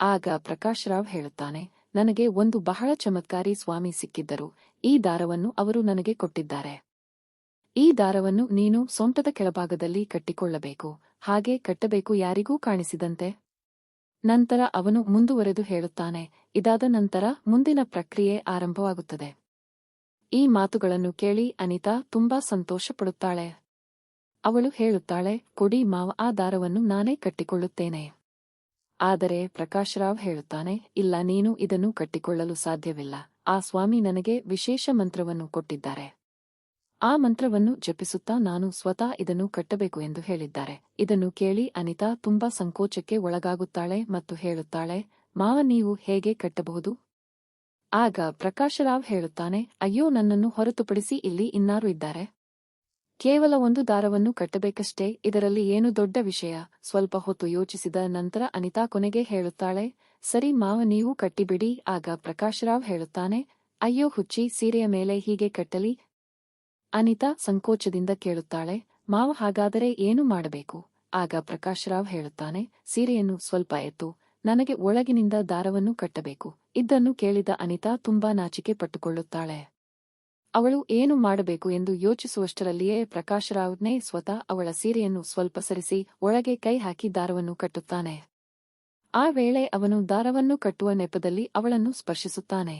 ಆಗ ಪ್ರಕಾಶರಾವ್ ಹೇಳುತ್ತಾನೆ, ನನಗೆ ಒಂದು ಬಹಳ ಚಮತ್ಕಾರಿ ಸ್ವಾಮಿ ಸಿಕ್ಕಿದ್ದರು. ಈ ದಾರವನ್ನು ಅವರು ನನಗೆ ಕೊಟ್ಟಿದ್ದಾರೆ. ಈ ದಾರವನ್ನು ನೀನು ಸೊಂಟದ ಕೆಳಭಾಗದಲ್ಲಿ ಕಟ್ಟಿಕೊಳ್ಳಬೇಕು, ಹಾಗೆ ಕಟ್ಟಬೇಕು, ಯಾರಿಗೂ ಕಾಣಿಸಿದಂತೆ. ನಂತರ ಅವನು ಮುಂದುವರೆದು ಹೇಳುತ್ತಾನೆ, ಇದಾದ ನಂತರ ಮುಂದಿನ ಪ್ರಕ್ರಿಯೆ ಆರಂಭವಾಗುತ್ತದೆ. ಈ ಮಾತುಗಳನ್ನು ಕೇಳಿ ಅನಿತಾ ತುಂಬಾ ಸಂತೋಷಪಡುತ್ತಾಳೆ. ಅವಳು ಹೇಳುತ್ತಾಳೆ, ಕೊಡಿ ಮಾವ, ಆ ದಾರವನ್ನು ನಾನೇ ಕಟ್ಟಿಕೊಳ್ಳುತ್ತೇನೆ. ಆದರೆ ಪ್ರಕಾಶರಾವ್ ಹೇಳುತ್ತಾನೆ, ಇಲ್ಲ, ನೀನು ಇದನ್ನು ಕಟ್ಟಿಕೊಳ್ಳಲು ಸಾಧ್ಯವಿಲ್ಲ. ಆ ಸ್ವಾಮಿ ನನಗೆ ವಿಶೇಷ ಮಂತ್ರವನ್ನು ಕೊಟ್ಟಿದ್ದಾರೆ. ಆ ಮಂತ್ರವನ್ನು ಜಪಿಸುತ್ತಾ ನಾನು ಸ್ವತಃ ಇದನ್ನು ಕಟ್ಟಬೇಕು ಎಂದು ಹೇಳಿದ್ದಾರೆ. ಇದನ್ನು ಕೇಳಿ ಅನಿತಾ ತುಂಬಾ ಸಂಕೋಚಕ್ಕೆ ಒಳಗಾಗುತ್ತಾಳೆ ಮತ್ತು ಹೇಳುತ್ತಾಳೆ, ಮಾವ, ನೀವು ಹೇಗೆ ಕಟ್ಟಬಹುದು? ಆಗ ಪ್ರಕಾಶರಾವ್ ಹೇಳುತ್ತಾನೆ, ಅಯ್ಯೋ, ನನ್ನನ್ನು ಹೊರತುಪಡಿಸಿ ಇಲ್ಲಿ ಇನ್ನಾರು ಇದ್ದಾರೆ. ಕೇವಲ ಒಂದು ದಾರವನ್ನು ಕಟ್ಟಬೇಕಷ್ಟೇ, ಇದರಲ್ಲಿ ಏನು ದೊಡ್ಡ ವಿಷಯ? ಸ್ವಲ್ಪ ಹೊತ್ತು ಯೋಚಿಸಿದ ನಂತರ ಅನಿತಾ ಕೊನೆಗೆ ಹೇಳುತ್ತಾಳೆ, ಸರಿ ಮಾವ, ನೀವು ಕಟ್ಟಿಬಿಡಿ. ಆಗ ಪ್ರಕಾಶರಾವ್ ಹೇಳುತ್ತಾನೆ, ಅಯ್ಯೋ ಹುಚ್ಚಿ, ಸೀರೆಯ ಮೇಲೆ ಹೀಗೆ ಕಟ್ಟಲಿ? ಅನಿತಾ ಸಂಕೋಚದಿಂದ ಕೇಳುತ್ತಾಳೆ, ಮಾವ, ಹಾಗಾದರೆ ಏನು ಮಾಡಬೇಕು? ಆಗ ಪ್ರಕಾಶರಾವ್ ಹೇಳುತ್ತಾನೆ, ಸೀರೆಯನ್ನು ಸ್ವಲ್ಪ ಎತ್ತು, ನನಗೆ ಒಳಗಿನಿಂದ ದಾರವನ್ನು ಕಟ್ಟಬೇಕು. ಇದನ್ನು ಕೇಳಿದ ಅನಿತಾ ತುಂಬಾ ನಾಚಿಕೆ ಪಟ್ಟುಕೊಳ್ಳುತ್ತಾಳೆ. ಅವಳು ಏನು ಮಾಡಬೇಕು ಎಂದು ಯೋಚಿಸುವಷ್ಟರಲ್ಲಿಯೇ ಪ್ರಕಾಶರಾವ್ನೇ ಸ್ವತಃ ಅವಳ ಸೀರೆಯನ್ನು ಸ್ವಲ್ಪ ಸರಿಸಿ ಒಳಗೆ ಕೈ ಹಾಕಿ ದಾರವನ್ನು ಕಟ್ಟುತ್ತಾನೆ. ಆ ವೇಳೆ ಅವನು ದಾರವನ್ನು ಕಟ್ಟುವ ನೆಪದಲ್ಲಿ ಅವಳನ್ನು ಸ್ಪರ್ಶಿಸುತ್ತಾನೆ.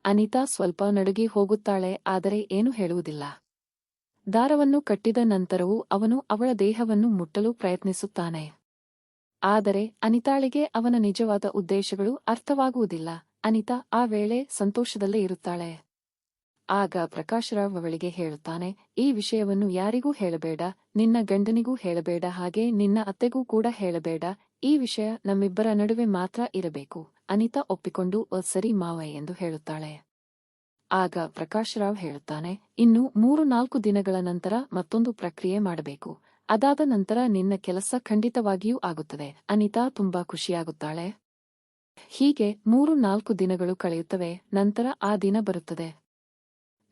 ಅನಿತಾ ಸ್ವಲ್ಪ ನಡುಗಿ ಹೋಗುತ್ತಾಳೆ, ಆದರೆ ಏನು ಹೇಳುವುದಿಲ್ಲ. ದಾರವನ್ನು ಕಟ್ಟಿದ ನಂತರವೂ ಅವನು ಅವಳ ದೇಹವನ್ನು ಮುಟ್ಟಲು ಪ್ರಯತ್ನಿಸುತ್ತಾನೆ. ಆದರೆ ಅನಿತಾಳಿಗೆ ಅವನ ನಿಜವಾದ ಉದ್ದೇಶಗಳು ಅರ್ಥವಾಗುವುದಿಲ್ಲ. ಅನಿತಾ ಆ ವೇಳೆ ಸಂತೋಷದಲ್ಲೇ ಇರುತ್ತಾಳೆ. ಆಗ ಪ್ರಕಾಶರಾವ್ ಅವಳಿಗೆ ಹೇಳುತ್ತಾನೆ, ಈ ವಿಷಯವನ್ನು ಯಾರಿಗೂ ಹೇಳಬೇಡ, ನಿನ್ನ ಗಂಡನಿಗೂ ಹೇಳಬೇಡ, ಹಾಗೆ ನಿನ್ನ ಅತ್ತೆಗೂ ಕೂಡ ಹೇಳಬೇಡ. ಈ ವಿಷಯ ನಮ್ಮಿಬ್ಬರ ನಡುವೆ ಮಾತ್ರ ಇರಬೇಕು. ಅನಿತಾ ಒಪ್ಪಿಕೊಂಡು ಸರಿ ಮಾವ ಎಂದು ಹೇಳುತ್ತಾಳೆ. ಆಗ ಪ್ರಕಾಶರಾವ್ ಹೇಳುತ್ತಾನೆ, ಇನ್ನು 3-4 ದಿನಗಳ ನಂತರ ಮತ್ತೊಂದು ಪ್ರಕ್ರಿಯೆ ಮಾಡಬೇಕು. ಅದಾದ ನಂತರ ನಿನ್ನ ಕೆಲಸ ಖಂಡಿತವಾಗಿಯೂ ಆಗುತ್ತದೆ. ಅನಿತಾ ತುಂಬಾ ಖುಷಿಯಾಗುತ್ತಾಳೆ. ಹೀಗೆ 3-4 ದಿನಗಳು ಕಳೆಯುತ್ತವೆ. ನಂತರ ಆ ದಿನ ಬರುತ್ತದೆ.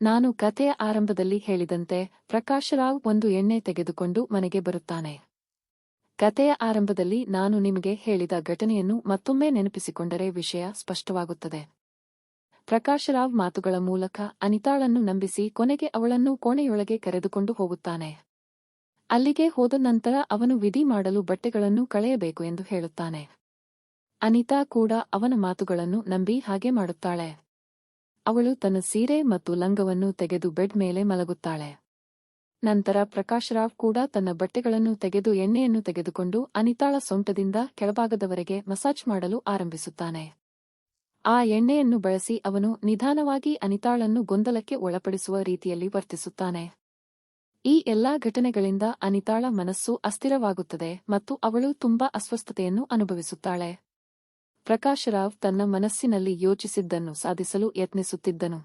ನಾನು ಕಥೆಯ ಆರಂಭದಲ್ಲಿ ಹೇಳಿದಂತೆ ಪ್ರಕಾಶರಾವ್ ಒಂದು ಎಣ್ಣೆ ತೆಗೆದುಕೊಂಡು ಮನೆಗೆ ಬರುತ್ತಾನೆ. ಕಥೆಯ ಆರಂಭದಲ್ಲಿ ನಾನು ನಿಮಗೆ ಹೇಳಿದ ಘಟನೆಯನ್ನು ಮತ್ತೊಮ್ಮೆ ನೆನಪಿಸಿಕೊಂಡರೆ ವಿಷಯ ಸ್ಪಷ್ಟವಾಗುತ್ತದೆ. ಪ್ರಕಾಶರಾವ್ ಮಾತುಗಳ ಮೂಲಕ ಅನಿತಾಳನ್ನು ನಂಬಿಸಿ ಕೊನೆಗೆ ಅವಳನ್ನು ಕೋಣೆಯೊಳಗೆ ಕರೆದುಕೊಂಡು ಹೋಗುತ್ತಾನೆ. ಅಲ್ಲಿಗೆ ಹೋದ ನಂತರ ಅವನು ವಿಧಿ ಮಾಡಲು ಬಟ್ಟೆಗಳನ್ನು ಕಳೆಯಬೇಕು ಎಂದು ಹೇಳುತ್ತಾನೆ. ಅನಿತಾ ಕೂಡ ಅವನ ಮಾತುಗಳನ್ನು ನಂಬಿ ಹಾಗೆ ಮಾಡುತ್ತಾಳೆ. ಅವಳು ತನ್ನ ಸೀರೆ ಮತ್ತು ಲಂಗವನ್ನು ತೆಗೆದು ಬೆಡ್ ಮೇಲೆ ಮಲಗುತ್ತಾಳೆ. ನಂತರ ಪ್ರಕಾಶರಾವ್ ಕೂಡ ತನ್ನ ಬಟ್ಟೆಗಳನ್ನು ತೆಗೆದು ಎಣ್ಣೆಯನ್ನು ತೆಗೆದುಕೊಂಡು ಅನಿತಾಳ ಸೊಂಟದಿಂದ ಕೆಳಭಾಗದವರೆಗೆ ಮಸಾಜ್ ಮಾಡಲು ಆರಂಭಿಸುತ್ತಾನೆ. ಆ ಎಣ್ಣೆಯನ್ನು ಬಳಸಿ ಅವನು ನಿಧಾನವಾಗಿ ಅನಿತಾಳನ್ನು ಗೊಂದಲಕ್ಕೆ ಒಳಪಡಿಸುವ ರೀತಿಯಲ್ಲಿ ವರ್ತಿಸುತ್ತಾನೆ. ಈ ಎಲ್ಲಾ ಘಟನೆಗಳಿಂದ ಅನಿತಾಳ ಮನಸ್ಸು ಅಸ್ಥಿರವಾಗುತ್ತದೆ ಮತ್ತು ಅವಳು ತುಂಬಾ ಅಸ್ವಸ್ಥತೆಯನ್ನು ಅನುಭವಿಸುತ್ತಾಳೆ. ಪ್ರಕಾಶರಾವ್ ತನ್ನ ಮನಸ್ಸಿನಲ್ಲಿ ಯೋಚಿಸಿದ್ದನ್ನು ಸಾಧಿಸಲು ಯತ್ನಿಸುತ್ತಿದ್ದನು.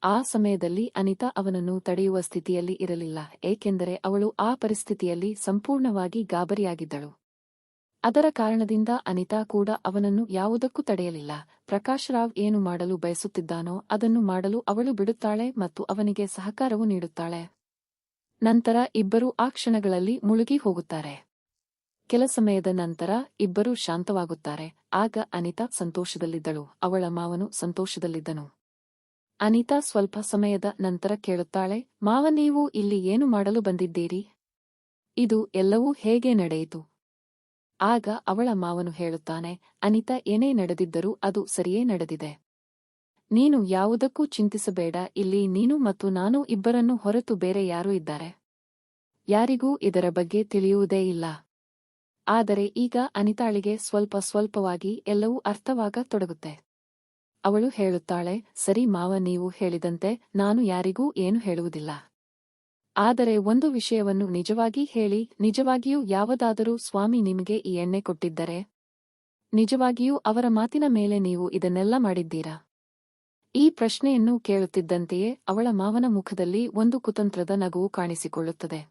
ಆ ಸಮಯದಲ್ಲಿ ಅನಿತಾ ಅವನನ್ನು ತಡೆಯುವ ಸ್ಥಿತಿಯಲ್ಲಿ ಇರಲಿಲ್ಲ, ಏಕೆಂದರೆ ಅವಳು ಆ ಪರಿಸ್ಥಿತಿಯಲ್ಲಿ ಸಂಪೂರ್ಣವಾಗಿ ಗಾಬರಿಯಾಗಿದ್ದಳು. ಅದರ ಕಾರಣದಿಂದ ಅನಿತಾ ಕೂಡ ಅವನನ್ನು ಯಾವುದಕ್ಕೂ ತಡೆಯಲಿಲ್ಲ. ಪ್ರಕಾಶರಾವ್ ಏನು ಮಾಡಲು ಬಯಸುತ್ತಿದ್ದಾನೋ ಅದನ್ನು ಮಾಡಲು ಅವಳು ಬಿಡುತ್ತಾಳೆ ಮತ್ತು ಅವನಿಗೆ ಸಹಕಾರವು ನೀಡುತ್ತಾಳೆ. ನಂತರ ಇಬ್ಬರೂ ಆ ಕ್ಷಣಗಳಲ್ಲಿ ಮುಳುಗಿ ಹೋಗುತ್ತಾರೆ. ಕೆಲ ಸಮಯದ ನಂತರ ಇಬ್ಬರೂ ಶಾಂತವಾಗುತ್ತಾರೆ. ಆಗ ಅನಿತಾ ಸಂತೋಷದಲ್ಲಿದ್ದಳು, ಅವಳ ಮಾವನು ಸಂತೋಷದಲ್ಲಿದ್ದನು. ಅನಿತಾ ಸ್ವಲ್ಪ ಸಮಯದ ನಂತರ ಕೇಳುತ್ತಾಳೆ, ಮಾವ, ನೀವು ಇಲ್ಲಿ ಏನು ಮಾಡಲು ಬಂದಿದ್ದೀರಿ? ಇದು ಎಲ್ಲವೂ ಹೇಗೆ ನಡೆಯಿತು? ಆಗ ಅವಳ ಮಾವನು ಹೇಳುತ್ತಾನೆ, ಅನಿತಾ, ಏನೇ ನಡೆದಿದ್ದರೂ ಅದು ಸರಿಯೇ ನಡೆದಿದೆ. ನೀನು ಯಾವುದಕ್ಕೂ ಚಿಂತಿಸಬೇಡ, ಇಲ್ಲಿ ನೀನು ಮತ್ತು ನಾನು ಇಬ್ಬರನ್ನು ಹೊರತು ಬೇರೆ ಯಾರೂ ಇದ್ದಾರೆ. ಯಾರಿಗೂ ಇದರ ಬಗ್ಗೆ ತಿಳಿಯುವುದೇ ಇಲ್ಲ. ಆದರೆ ಈಗ ಅನಿತಾಳಿಗೆ ಸ್ವಲ್ಪ ಸ್ವಲ್ಪವಾಗಿ ಎಲ್ಲವೂ ಅರ್ಥವಾಗತೊಡಗುತ್ತೆ. ಅವಳು ಹೇಳುತ್ತಾಳೆ, ಸರಿ ಮಾವ, ನೀವು ಹೇಳಿದಂತೆ ನಾನು ಯಾರಿಗೂ ಏನು ಹೇಳುವುದಿಲ್ಲ. ಆದರೆ ಒಂದು ವಿಷಯವನ್ನು ನಿಜವಾಗಿ ಹೇಳಿ, ನಿಜವಾಗಿಯೂ ಯಾವುದಾದರೂ ಸ್ವಾಮಿ ನಿಮಗೆ ಈ ಎಣ್ಣೆ ಕೊಟ್ಟಿದ್ದರೆ? ನಿಜವಾಗಿಯೂ ಅವರ ಮಾತಿನ ಮೇಲೆ ನೀವು ಇದನ್ನೆಲ್ಲ ಮಾಡಿದ್ದೀರಾ? ಈ ಪ್ರಶ್ನೆಯನ್ನು ಕೇಳುತ್ತಿದ್ದಂತೆಯೇ ಅವಳ ಮಾವನ ಮುಖದಲ್ಲಿ ಒಂದು ಕುತಂತ್ರದ ನಗುವು ಕಾಣಿಸಿಕೊಳ್ಳುತ್ತದೆ.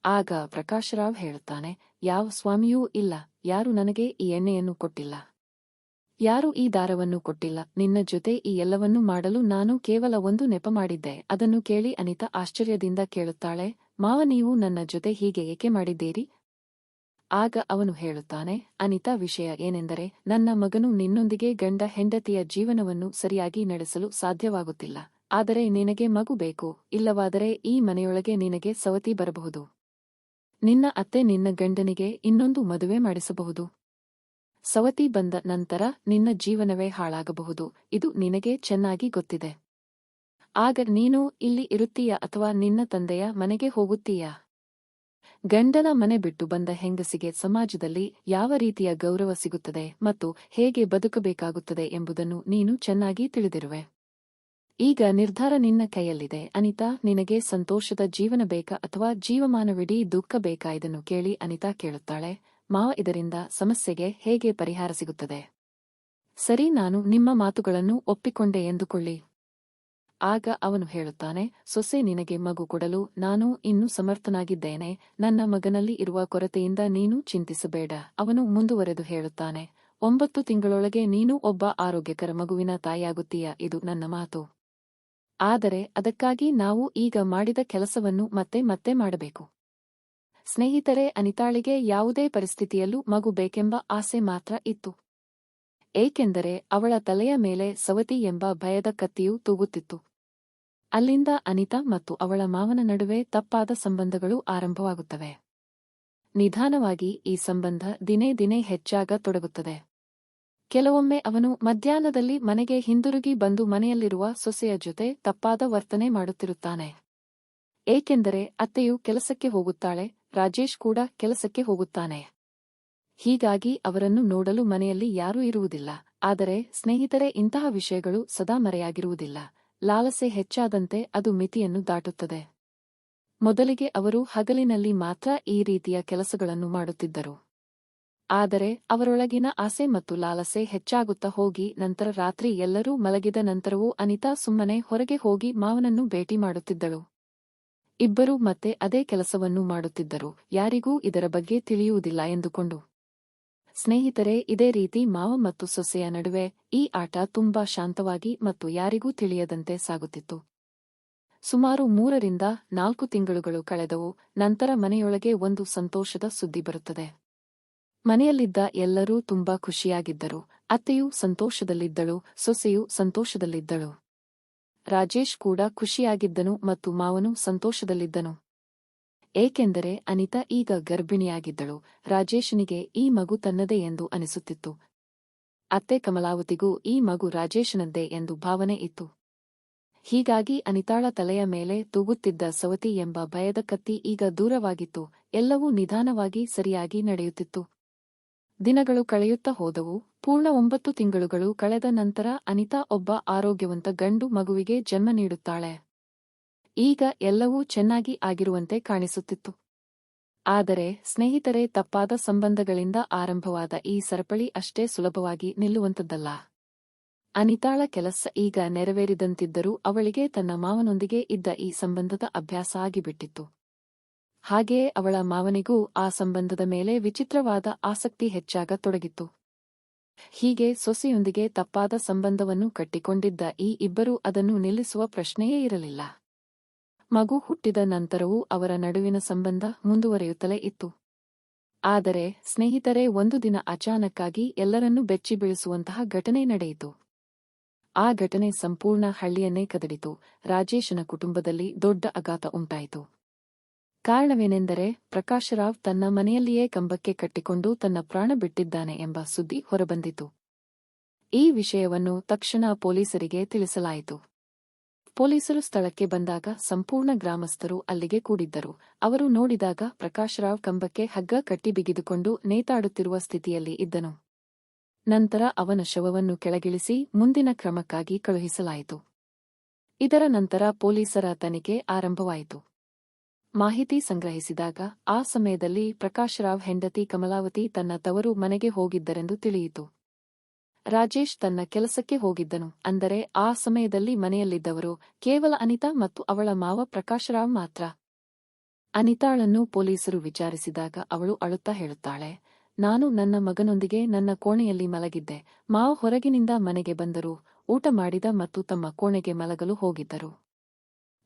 ಆಗ ಪ್ರಕಾಶರಾವ್ ಹೇಳುತ್ತಾನೆ, ಯಾವ ಸ್ವಾಮಿಯೂ ಇಲ್ಲ, ಯಾರು ನನಗೆ ಈ ಎಣ್ಣೆಯನ್ನು ಕೊಟ್ಟಿಲ್ಲ, ಯಾರೂ ಈ ದಾರವನ್ನು ಕೊಟ್ಟಿಲ್ಲ, ನಿನ್ನ ಜೊತೆ ಈ ಎಲ್ಲವನ್ನೂ ಮಾಡಲು ನಾನು ಕೇವಲ ಒಂದು ನೆಪ ಮಾಡಿದ್ದೆ. ಅದನ್ನು ಕೇಳಿ ಅನಿತಾ ಆಶ್ಚರ್ಯದಿಂದ ಕೇಳುತ್ತಾಳೆ, ಮಾವ, ನೀವು ನನ್ನ ಜೊತೆ ಹೀಗೆ ಏಕೆ ಮಾಡಿದ್ದೀರಿ? ಆಗ ಅವನು ಹೇಳುತ್ತಾನೆ, ಅನಿತಾ, ವಿಷಯ ಏನೆಂದರೆ ನನ್ನ ಮಗನು ನಿನ್ನೊಂದಿಗೆ ಗಂಡ ಹೆಂಡತಿಯ ಜೀವನವನ್ನು ಸರಿಯಾಗಿ ನಡೆಸಲು ಸಾಧ್ಯವಾಗುತ್ತಿಲ್ಲ. ಆದರೆ ನಿನಗೆ ಮಗು ಬೇಕು, ಇಲ್ಲವಾದರೆ ಈ ಮನೆಯೊಳಗೆ ನಿನಗೆ ಸವತಿ ಬರಬಹುದು. ನಿನ್ನ ಅತ್ತೆ ನಿನ್ನ ಗಂಡನಿಗೆ ಇನ್ನೊಂದು ಮದುವೆ ಮಾಡಿಸಬಹುದು. ಸವತಿ ಬಂದ ನಂತರ ನಿನ್ನ ಜೀವನವೇ ಹಾಳಾಗಬಹುದು. ಇದು ನಿನಗೆ ಚೆನ್ನಾಗಿ ಗೊತ್ತಿದೆ. ಆಗ ನೀನು ಇಲ್ಲಿ ಇರುತ್ತೀಯಾ ಅಥವಾ ನಿನ್ನ ತಂದೆಯ ಮನೆಗೆ ಹೋಗುತ್ತೀಯಾ? ಗಂಡನ ಮನೆ ಬಿಟ್ಟು ಬಂದ ಹೆಂಗಸಿಗೆ ಸಮಾಜದಲ್ಲಿ ಯಾವ ರೀತಿಯ ಗೌರವ ಸಿಗುತ್ತದೆ ಮತ್ತು ಹೇಗೆ ಬದುಕಬೇಕಾಗುತ್ತದೆ ಎಂಬುದನ್ನು ನೀನು ಚೆನ್ನಾಗಿ ತಿಳಿದಿರುವೆ. ಈಗ ನಿರ್ಧಾರ ನಿನ್ನ ಕೈಯಲ್ಲಿದೆ ಅನಿತಾ. ನಿನಗೆ ಸಂತೋಷದ ಜೀವನ ಬೇಕಾ ಅಥವಾ ಜೀವಮಾನವಿಡೀ ದುಃಖ ಬೇಕಾ? ಇದನ್ನು ಕೇಳಿ ಅನಿತಾ ಕೇಳುತ್ತಾಳೆ, ಮಾವ, ಇದರಿಂದ ಸಮಸ್ಯೆಗೆ ಹೇಗೆ ಪರಿಹಾರ ಸಿಗುತ್ತದೆ? ಸರಿ, ನಾನು ನಿಮ್ಮ ಮಾತುಗಳನ್ನು ಒಪ್ಪಿಕೊಂಡೆ ಎಂದುಕೊಳ್ಳಿ. ಆಗ ಅವನು ಹೇಳುತ್ತಾನೆ, ಸೊಸೆ, ನಿನಗೆ ಮಗು ಕೊಡಲು ನಾನು ಇನ್ನೂ ಸಮರ್ಥನಾಗಿದ್ದೇನೆ. ನನ್ನ ಮಗನಲ್ಲಿ ಇರುವ ಕೊರತೆಯಿಂದ ನೀನು ಚಿಂತಿಸಬೇಡ. ಅವನು ಮುಂದುವರೆದು ಹೇಳುತ್ತಾನೆ, 9 ತಿಂಗಳೊಳಗೆ ನೀನು ಒಬ್ಬ ಆರೋಗ್ಯಕರ ಮಗುವಿನ ತಾಯಿಯಾಗುತ್ತೀಯ, ಇದು ನನ್ನ ಮಾತು. ಆದರೆ ಅದಕ್ಕಾಗಿ ನಾವು ಈಗ ಮಾಡಿದ ಕೆಲಸವನ್ನು ಮತ್ತೆ ಮತ್ತೆ ಮಾಡಬೇಕು. ಸ್ನೇಹಿತರೆ, ಅನಿತಾಳಿಗೆ ಯಾವುದೇ ಪರಿಸ್ಥಿತಿಯಲ್ಲೂ ಮಗು ಬೇಕೆಂಬ ಆಸೆ ಮಾತ್ರ ಇತ್ತು. ಏಕೆಂದರೆ ಅವಳ ತಲೆಯ ಮೇಲೆ ಸವತಿ ಎಂಬ ಭಯದ ಕತ್ತಿಯು ತೂಗುತ್ತಿತ್ತು. ಅಲ್ಲಿಂದ ಅನಿತಾ ಮತ್ತು ಅವಳ ಮಾವನ ನಡುವೆ ತಪ್ಪಾದ ಸಂಬಂಧಗಳು ಆರಂಭವಾಗುತ್ತವೆ. ನಿಧಾನವಾಗಿ ಈ ಸಂಬಂಧ ದಿನೇ ದಿನೇ ಹೆಚ್ಚಾಗತೊಡಗುತ್ತದೆ. ಕೆಲವೊಮ್ಮೆ ಅವನು ಮಧ್ಯಾಹ್ನದಲ್ಲಿ ಮನೆಗೆ ಹಿಂದಿರುಗಿ ಬಂದು ಮನೆಯಲ್ಲಿರುವ ಸೊಸೆಯ ಜೊತೆ ತಪ್ಪಾದ ವರ್ತನೆ ಮಾಡುತ್ತಿರುತ್ತಾನೆ. ಏಕೆಂದರೆ ಅತ್ತೆಯು ಕೆಲಸಕ್ಕೆ ಹೋಗುತ್ತಾಳೆ, ರಾಜೇಶ್ ಕೂಡ ಕೆಲಸಕ್ಕೆ ಹೋಗುತ್ತಾನೆ. ಹೀಗಾಗಿ ಅವರನ್ನು ನೋಡಲು ಮನೆಯಲ್ಲಿ ಯಾರೂ ಇರುವುದಿಲ್ಲ. ಆದರೆ ಸ್ನೇಹಿತರೆ, ಇಂತಹ ವಿಷಯಗಳು ಸದಾ ಮರೆಯಾಗಿರುವುದಿಲ್ಲ. ಲಾಲಸೆ ಹೆಚ್ಚಾದಂತೆ ಅದು ಮಿತಿಯನ್ನು ದಾಟುತ್ತದೆ. ಮೊದಲಿಗೆ ಅವರು ಹಗಲಿನಲ್ಲಿ ಮಾತ್ರ ಈ ರೀತಿಯ ಕೆಲಸಗಳನ್ನು ಮಾಡುತ್ತಿದ್ದರು. ಆದರೆ ಅವರೊಳಗಿನ ಆಸೆ ಮತ್ತು ಲಾಲಸೆ ಹೆಚ್ಚಾಗುತ್ತಾ ಹೋಗಿ ನಂತರ ರಾತ್ರಿ ಎಲ್ಲರೂ ಮಲಗಿದ ನಂತರವೂ ಅನಿತಾ ಸುಮ್ಮನೆ ಹೊರಗೆ ಹೋಗಿ ಮಾವನನ್ನು ಭೇಟಿ ಮಾಡುತ್ತಿದ್ದಳು. ಇಬ್ಬರೂ ಮತ್ತೆ ಅದೇ ಕೆಲಸವನ್ನು ಮಾಡುತ್ತಿದ್ದರು, ಯಾರಿಗೂ ಇದರ ಬಗ್ಗೆ ತಿಳಿಯುವುದಿಲ್ಲ ಎಂದುಕೊಂಡು. ಸ್ನೇಹಿತರೆ, ಇದೇ ರೀತಿ ಮಾವ ಮತ್ತು ಸೊಸೆಯ ನಡುವೆ ಈ ಆಟ ತುಂಬಾ ಶಾಂತವಾಗಿ ಮತ್ತು ಯಾರಿಗೂ ತಿಳಿಯದಂತೆ ಸಾಗುತ್ತಿತ್ತು. ಸುಮಾರು 3 ರಿಂದ 4 ತಿಂಗಳುಗಳು ಕಳೆದವು. ನಂತರ ಮನೆಯೊಳಗೆ ಒಂದು ಸಂತೋಷದ ಸುದ್ದಿ ಬರುತ್ತದೆ. ಮನೆಯಲ್ಲಿದ್ದ ಎಲ್ಲರೂ ತುಂಬಾ ಖುಷಿಯಾಗಿದ್ದರು. ಅತ್ತೆಯೂ ಸಂತೋಷದಲ್ಲಿದ್ದಳು, ಸೊಸೆಯೂ ಸಂತೋಷದಲ್ಲಿದ್ದಳು. ರಾಜೇಶ್ ಕೂಡ ಖುಷಿಯಾಗಿದ್ದನು ಮತ್ತು ಮಾವನು ಸಂತೋಷದಲ್ಲಿದ್ದನು. ಏಕೆಂದರೆ ಅನಿತಾ ಈಗ ಗರ್ಭಿಣಿಯಾಗಿದ್ದಳು. ರಾಜೇಶನಿಗೆ ಈ ಮಗು ತನ್ನದೇ ಎಂದು ಅನಿಸುತ್ತಿತ್ತು. ಅತ್ತೆ ಕಮಲಾವತಿಗೂ ಈ ಮಗು ರಾಜೇಶನದ್ದೇ ಎಂದು ಭಾವನೆ ಇತ್ತು. ಹೀಗಾಗಿ ಅನಿತಾಳ ತಲೆಯ ಮೇಲೆ ತೂಗುತ್ತಿದ್ದ ಸವತಿ ಎಂಬ ಭಯದ ಕತ್ತಿ ಈಗ ದೂರವಾಗಿತ್ತು. ಎಲ್ಲವೂ ನಿಧಾನವಾಗಿ ಸರಿಯಾಗಿ ನಡೆಯುತ್ತಿತ್ತು. ದಿನಗಳು ಕಳೆಯುತ್ತಾ ಹೋದವು. ಪೂರ್ಣ 9 ತಿಂಗಳುಗಳು ಕಳೆದ ನಂತರ ಅನಿತಾ ಒಬ್ಬ ಆರೋಗ್ಯವಂತ ಗಂಡು ಮಗುವಿಗೆ ಜನ್ಮ ನೀಡುತ್ತಾಳೆ. ಈಗ ಎಲ್ಲವೂ ಚೆನ್ನಾಗಿ ಆಗಿರುವಂತೆ ಕಾಣಿಸುತ್ತಿತ್ತು. ಆದರೆ ಸ್ನೇಹಿತರೆ, ತಪ್ಪಾದ ಸಂಬಂಧಗಳಿಂದ ಆರಂಭವಾದ ಈ ಸರಪಳಿ ಅಷ್ಟೇ ಸುಲಭವಾಗಿ ನಿಲ್ಲುವಂತದ್ದಲ್ಲ. ಅನಿತಾಳ ಕೆಲಸ ಈಗ ನೆರವೇರಿದಂತಿದ್ದರೂ ಅವಳಿಗೆ ತನ್ನ ಮಾವನೊಂದಿಗೆ ಇದ್ದ ಈ ಸಂಬಂಧದ ಅಭ್ಯಾಸ ಆಗಿಬಿಟ್ಟಿತ್ತು. ಹಾಗೆಯೇ ಅವಳ ಮಾವನಿಗೂ ಆ ಸಂಬಂಧದ ಮೇಲೆ ವಿಚಿತ್ರವಾದ ಆಸಕ್ತಿ ಹೆಚ್ಚಾಗತೊಡಗಿತ್ತು. ಹೀಗೆ ಸೊಸೆಯೊಂದಿಗೆ ತಪ್ಪಾದ ಸಂಬಂಧವನ್ನು ಕಟ್ಟಿಕೊಂಡಿದ್ದ ಈ ಇಬ್ಬರೂ ಅದನ್ನು ನಿಲ್ಲಿಸುವ ಪ್ರಶ್ನೆಯೇ ಇರಲಿಲ್ಲ. ಮಗು ಹುಟ್ಟಿದ ನಂತರವೂ ಅವರ ನಡುವಿನ ಸಂಬಂಧ ಮುಂದುವರಿಯುತ್ತಲೇ ಇತ್ತು. ಆದರೆ ಸ್ನೇಹಿತರೆ, ಒಂದು ದಿನ ಅಚಾನಕ್ಕಾಗಿ ಎಲ್ಲರನ್ನೂ ಬೆಚ್ಚಿಬೀಳಿಸುವಂತಹ ಘಟನೆ ನಡೆಯಿತು. ಆ ಘಟನೆ ಸಂಪೂರ್ಣ ಹಳ್ಳಿಯನ್ನೇ ಕದಡಿತು. ರಾಜೇಶನ ಕುಟುಂಬದಲ್ಲಿ ದೊಡ್ಡ ಆಘಾತ ಉಂಟಾಯಿತು. ಕಾರಣವೇನೆಂದರೆ ಪ್ರಕಾಶರಾವ್ ತನ್ನ ಮನೆಯಲ್ಲಿಯೇ ಕಂಬಕ್ಕೆ ಕಟ್ಟಿಕೊಂಡು ತನ್ನ ಪ್ರಾಣ ಬಿಟ್ಟಿದ್ದಾನೆ ಎಂಬ ಸುದ್ದಿ ಹೊರಬಂದಿತು. ಈ ವಿಷಯವನ್ನು ತಕ್ಷಣ ಪೊಲೀಸರಿಗೆ ತಿಳಿಸಲಾಯಿತು. ಪೊಲೀಸರು ಸ್ಥಳಕ್ಕೆ ಬಂದಾಗ ಸಂಪೂರ್ಣ ಗ್ರಾಮಸ್ಥರು ಅಲ್ಲಿಗೆ ಕೂಡಿದ್ದರು. ಅವರು ನೋಡಿದಾಗ ಪ್ರಕಾಶರಾವ್ ಕಂಬಕ್ಕೆ ಹಗ್ಗ ಕಟ್ಟಿ ಬಿಗಿದುಕೊಂಡು ನೇತಾಡುತ್ತಿರುವ ಸ್ಥಿತಿಯಲ್ಲಿ ಇದ್ದನು. ನಂತರ ಅವನ ಶವವನ್ನು ಕೆಳಗಿಳಿಸಿ ಮುಂದಿನ ಕ್ರಮಕ್ಕಾಗಿ ಕಳುಹಿಸಲಾಯಿತು. ಇದರ ನಂತರ ಪೊಲೀಸರ ತನಿಖೆ ಆರಂಭವಾಯಿತು. ಮಾಹಿತಿ ಸಂಗ್ರಹಿಸಿದಾಗ ಆ ಸಮಯದಲ್ಲಿ ಪ್ರಕಾಶರಾವ್ ಹೆಂಡತಿ ಕಮಲಾವತಿ ತನ್ನ ತವರು ಮನೆಗೆ ಹೋಗಿದ್ದರೆಂದು ತಿಳಿಯಿತು. ರಾಜೇಶ್ ತನ್ನ ಕೆಲಸಕ್ಕೆ ಹೋಗಿದ್ದನು. ಅಂದರೆ ಆ ಸಮಯದಲ್ಲಿ ಮನೆಯಲ್ಲಿದ್ದವರು ಕೇವಲ ಅನಿತಾ ಮತ್ತು ಅವಳ ಮಾವ ಪ್ರಕಾಶರಾವ್ ಮಾತ್ರ. ಅನಿತಾಳನ್ನು ಪೊಲೀಸರು ವಿಚಾರಿಸಿದಾಗ ಅವಳು ಅಳುತ್ತಾ ಹೇಳುತ್ತಾಳೆ, ನಾನು ನನ್ನ ಮಗನೊಂದಿಗೆ ನನ್ನ ಕೋಣೆಯಲ್ಲಿ ಮಲಗಿದ್ದೆ. ಮಾವ ಹೊರಗಿನಿಂದ ಮನೆಗೆ ಬಂದರು, ಊಟ ಮಾಡಿದ ಮತ್ತು ತಮ್ಮ ಕೋಣೆಗೆ ಮಲಗಲು ಹೋಗಿದ್ದರು.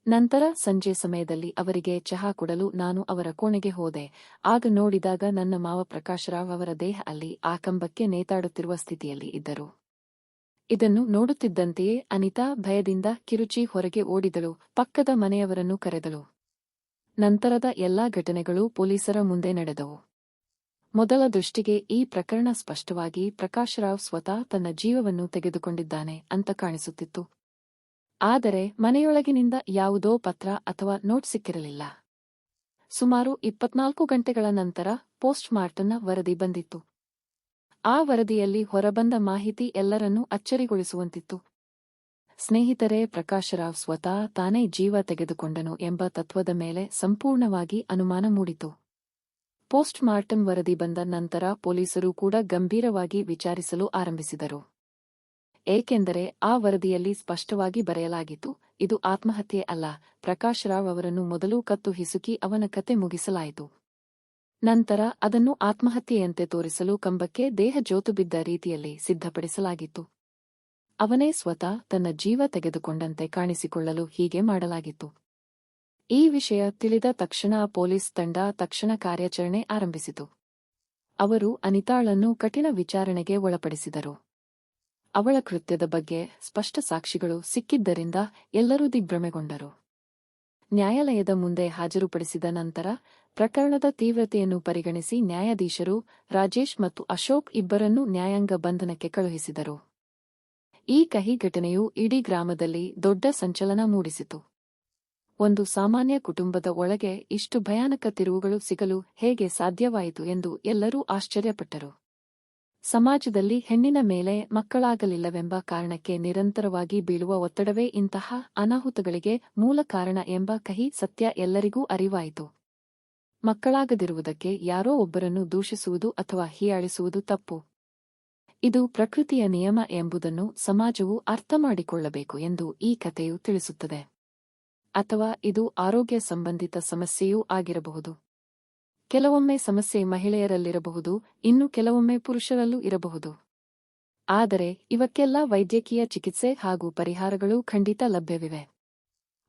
ನಂತರ ಸಂಜೆ ಸಮಯದಲ್ಲಿ ಅವರಿಗೆ ಚಹಾ ಕೊಡಲು ನಾನು ಅವರ ಕೋಣೆಗೆ ಹೋದೆ. ಆಗ ನೋಡಿದಾಗ ನನ್ನ ಮಾವ ಪ್ರಕಾಶರಾವ್ ಅವರ ದೇಹ ಅಲ್ಲಿ ಆ ಕಂಬಕ್ಕೆ ನೇತಾಡುತ್ತಿರುವ ಸ್ಥಿತಿಯಲ್ಲಿ ಇದ್ದರು. ಇದನ್ನು ನೋಡುತ್ತಿದ್ದಂತೆಯೇ ಅನಿತಾ ಭಯದಿಂದ ಕಿರುಚಿ ಹೊರಗೆ ಓಡಿದಳು, ಪಕ್ಕದ ಮನೆಯವರನ್ನು ಕರೆದಳು. ನಂತರದ ಎಲ್ಲಾ ಘಟನೆಗಳು ಪೊಲೀಸರ ಮುಂದೆ ನಡೆದವು. ಮೊದಲ ದೃಷ್ಟಿಗೆ ಈ ಪ್ರಕರಣ ಸ್ಪಷ್ಟವಾಗಿ ಪ್ರಕಾಶರಾವ್ ಸ್ವತಃ ತನ್ನ ಜೀವವನ್ನು ತೆಗೆದುಕೊಂಡಿದ್ದಾನೆ ಅಂತ ಕಾಣಿಸುತ್ತಿತ್ತು. ಆದರೆ ಮನೆಯೊಳಗಿನಿಂದ ಯಾವುದೋ ಪತ್ರ ಅಥವಾ ನೋಟ್ ಸಿಕ್ಕಿರಲಿಲ್ಲ. ಸುಮಾರು 24 ಗಂಟೆಗಳ ನಂತರ ಪೋಸ್ಟ್ ಮಾರ್ಟಂನ ವರದಿ ಬಂದಿತ್ತು. ಆ ವರದಿಯಲ್ಲಿ ಹೊರಬಂದ ಮಾಹಿತಿ ಎಲ್ಲರನ್ನೂ ಅಚ್ಚರಿಗೊಳಿಸುವಂತಿತ್ತು. ಸ್ನೇಹಿತರೆ, ಪ್ರಕಾಶರಾವ್ ಸ್ವತಃ ತಾನೇ ಜೀವ ತೆಗೆದುಕೊಂಡನು ಎಂಬ ತತ್ವದ ಮೇಲೆ ಸಂಪೂರ್ಣವಾಗಿ ಅನುಮಾನ ಮೂಡಿತು. ಪೋಸ್ಟ್ ಮಾರ್ಟಂ ವರದಿ ಬಂದ ನಂತರ ಪೊಲೀಸರು ಕೂಡ ಗಂಭೀರವಾಗಿ ವಿಚಾರಿಸಲು ಆರಂಭಿಸಿದರು. ಏಕೆಂದರೆ ಆ ವರದಿಯಲ್ಲಿ ಸ್ಪಷ್ಟವಾಗಿ ಬರೆಯಲಾಗಿತ್ತು, ಇದು ಆತ್ಮಹತ್ಯೆ ಅಲ್ಲ, ಪ್ರಕಾಶರಾವ್ ಅವರನ್ನು ಮೊದಲು ಕತ್ತು ಹಿಸುಕಿ ಅವನ ಕತೆ ಮುಗಿಸಲಾಯಿತು. ನಂತರ ಅದನ್ನು ಆತ್ಮಹತ್ಯೆಯಂತೆ ತೋರಿಸಲು ಕಂಬಕ್ಕೆ ದೇಹ ಜೋತುಬಿದ್ದ ರೀತಿಯಲ್ಲಿ ಸಿದ್ಧಪಡಿಸಲಾಗಿತ್ತು. ಅವನೇ ಸ್ವತಃ ತನ್ನ ಜೀವ ತೆಗೆದುಕೊಂಡಂತೆ ಕಾಣಿಸಿಕೊಳ್ಳಲು ಹೀಗೆ ಮಾಡಲಾಗಿತ್ತು. ಈ ವಿಷಯ ತಿಳಿದ ತಕ್ಷಣ ಪೊಲೀಸ್ ತಂಡ ತಕ್ಷಣ ಕಾರ್ಯಾಚರಣೆ ಆರಂಭಿಸಿತು. ಅವರು ಅನಿತಾಳನ್ನು ಕಠಿಣ ವಿಚಾರಣೆಗೆ ಒಳಪಡಿಸಿದರು. ಅವಳ ಕೃತ್ಯದ ಬಗ್ಗೆ ಸ್ಪಷ್ಟ ಸಾಕ್ಷಿಗಳು ಸಿಕ್ಕಿದ್ದರಿಂದ ಎಲ್ಲರೂ ದಿಗ್ಭ್ರಮೆಗೊಂಡರು. ನ್ಯಾಯಾಲಯದ ಮುಂದೆ ಹಾಜರುಪಡಿಸಿದ ನಂತರ ಪ್ರಕರಣದ ತೀವ್ರತೆಯನ್ನು ಪರಿಗಣಿಸಿ ನ್ಯಾಯಾಧೀಶರು ರಾಜೇಶ್ ಮತ್ತು ಅಶೋಕ್ ಇಬ್ಬರನ್ನೂ ನ್ಯಾಯಾಂಗ ಬಂಧನಕ್ಕೆ ಕಳುಹಿಸಿದರು. ಈ ಕಹಿ ಘಟನೆಯು ಇಡೀ ಗ್ರಾಮದಲ್ಲಿ ದೊಡ್ಡ ಸಂಚಲನ ಮೂಡಿಸಿತು. ಒಂದು ಸಾಮಾನ್ಯ ಕುಟುಂಬದ ಒಳಗೆ ಇಷ್ಟು ಭಯಾನಕ ತಿರುವುಗಳು ಸಿಗಲು ಹೇಗೆ ಸಾಧ್ಯವಾಯಿತು ಎಂದು ಎಲ್ಲರೂ ಆಶ್ಚರ್ಯಪಟ್ಟರು. ಸಮಾಜದಲ್ಲಿ ಹೆಣ್ಣಿನ ಮೇಲೆ ಮಕ್ಕಳಾಗಲಿಲ್ಲವೆಂಬ ಕಾರಣಕ್ಕೆ ನಿರಂತರವಾಗಿ ಬೀಳುವ ಒತ್ತಡವೇ ಇಂತಹ ಅನಾಹುತಗಳಿಗೆ ಮೂಲ ಕಾರಣ ಎಂಬ ಕಹಿ ಸತ್ಯ ಎಲ್ಲರಿಗೂ ಅರಿವಾಯಿತು. ಮಕ್ಕಳಾಗದಿರುವುದಕ್ಕೆ ಯಾರೋ ಒಬ್ಬರನ್ನು ದೂಷಿಸುವುದು ಅಥವಾ ಹೀಯಾಳಿಸುವುದು ತಪ್ಪು. ಇದು ಪ್ರಕೃತಿಯ ನಿಯಮ ಎಂಬುದನ್ನು ಸಮಾಜವು ಅರ್ಥಮಾಡಿಕೊಳ್ಳಬೇಕು ಎಂದು ಈ ಕಥೆಯು ತಿಳಿಸುತ್ತದೆ. ಅಥವಾ ಇದು ಆರೋಗ್ಯ ಸಂಬಂಧಿತ ಸಮಸ್ಯೆಯೂ ಆಗಿರಬಹುದು. ಕೆಲವೊಮ್ಮೆ ಸಮಸ್ಯೆ ಮಹಿಳೆಯರಲ್ಲಿರಬಹುದು, ಇನ್ನು ಕೆಲವೊಮ್ಮೆ ಪುರುಷರಲ್ಲೂ ಇರಬಹುದು. ಆದರೆ ಇವಕ್ಕೆಲ್ಲ ವೈದ್ಯಕೀಯ ಚಿಕಿತ್ಸೆ ಹಾಗೂ ಪರಿಹಾರಗಳು ಖಂಡಿತ ಲಭ್ಯವಿವೆ.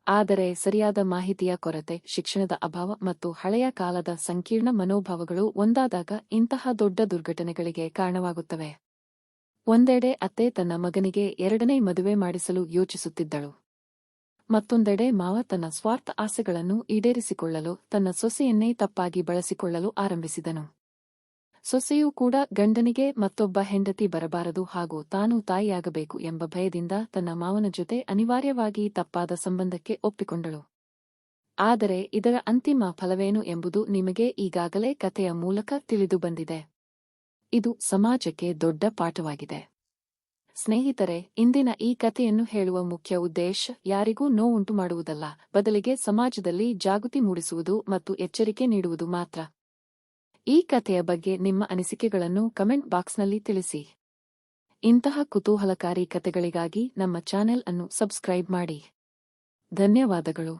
ಆದರೆ ಸರಿಯಾದ ಮಾಹಿತಿಯ ಕೊರತೆ, ಶಿಕ್ಷಣದ ಅಭಾವ ಮತ್ತು ಹಳೆಯ ಕಾಲದ ಸಂಕೀರ್ಣ ಮನೋಭಾವಗಳು ಒಂದಾದಾಗ ಇಂತಹ ದೊಡ್ಡ ದುರ್ಘಟನೆಗಳಿಗೆ ಕಾರಣವಾಗುತ್ತವೆ. ಒಂದೆಡೆ ಅತ್ತೆ ತನ್ನ ಮಗನಿಗೆ 2ನೇ ಮದುವೆ ಮಾಡಿಸಲು ಯೋಚಿಸುತ್ತಿದ್ದಳು. ಮತ್ತೊಂದೆಡೆ ಮಾವ ತನ್ನ ಸ್ವಾರ್ಥ ಆಸೆಗಳನ್ನು ಈಡೇರಿಸಿಕೊಳ್ಳಲು ತನ್ನ ಸೊಸೆಯನ್ನೇ ತಪ್ಪಾಗಿ ಬಳಸಿಕೊಳ್ಳಲು ಆರಂಭಿಸಿದನು. ಸೊಸೆಯೂ ಕೂಡ ಗಂಡನಿಗೆ ಮತ್ತೊಬ್ಬ ಹೆಂಡತಿ ಬರಬಾರದು ಹಾಗೂ ತಾನು ತಾಯಿಯಾಗಬೇಕು ಎಂಬ ಭಯದಿಂದ ತನ್ನ ಮಾವನ ಜೊತೆ ಅನಿವಾರ್ಯವಾಗಿ ತಪ್ಪಾದ ಸಂಬಂಧಕ್ಕೆ ಒಪ್ಪಿಕೊಂಡಳು. ಆದರೆ ಇದರ ಅಂತಿಮ ಫಲವೇನು ಎಂಬುದು ನಿಮಗೆ ಈಗಾಗಲೇ ಕಥೆಯ ಮೂಲಕ ತಿಳಿದು ಬಂದಿದೆ. ಇದು ಸಮಾಜಕ್ಕೆ ದೊಡ್ಡ ಪಾಠವಾಗಿದೆ. ಸ್ನೇಹಿತರೆ, ಇಂದಿನ ಈ ಕಥೆಯನ್ನು ಹೇಳುವ ಮುಖ್ಯ ಉದ್ದೇಶ ಯಾರಿಗೂ ನೋವುಂಟು ಮಾಡುವುದಲ್ಲ, ಬದಲಿಗೆ ಸಮಾಜದಲ್ಲಿ ಜಾಗೃತಿ ಮೂಡಿಸುವುದು ಮತ್ತು ಎಚ್ಚರಿಕೆ ನೀಡುವುದು ಮಾತ್ರ. ಈ ಕಥೆಯ ಬಗ್ಗೆ ನಿಮ್ಮ ಅನಿಸಿಕೆಗಳನ್ನು ಕಮೆಂಟ್ ಬಾಕ್ಸ್ನಲ್ಲಿ ತಿಳಿಸಿ. ಇಂತಹ ಕುತೂಹಲಕಾರಿ ಕಥೆಗಳಿಗಾಗಿ ನಮ್ಮ ಚಾನೆಲ್ ಅನ್ನು ಸಬ್ಸ್ಕ್ರೈಬ್ ಮಾಡಿ. ಧನ್ಯವಾದಗಳು.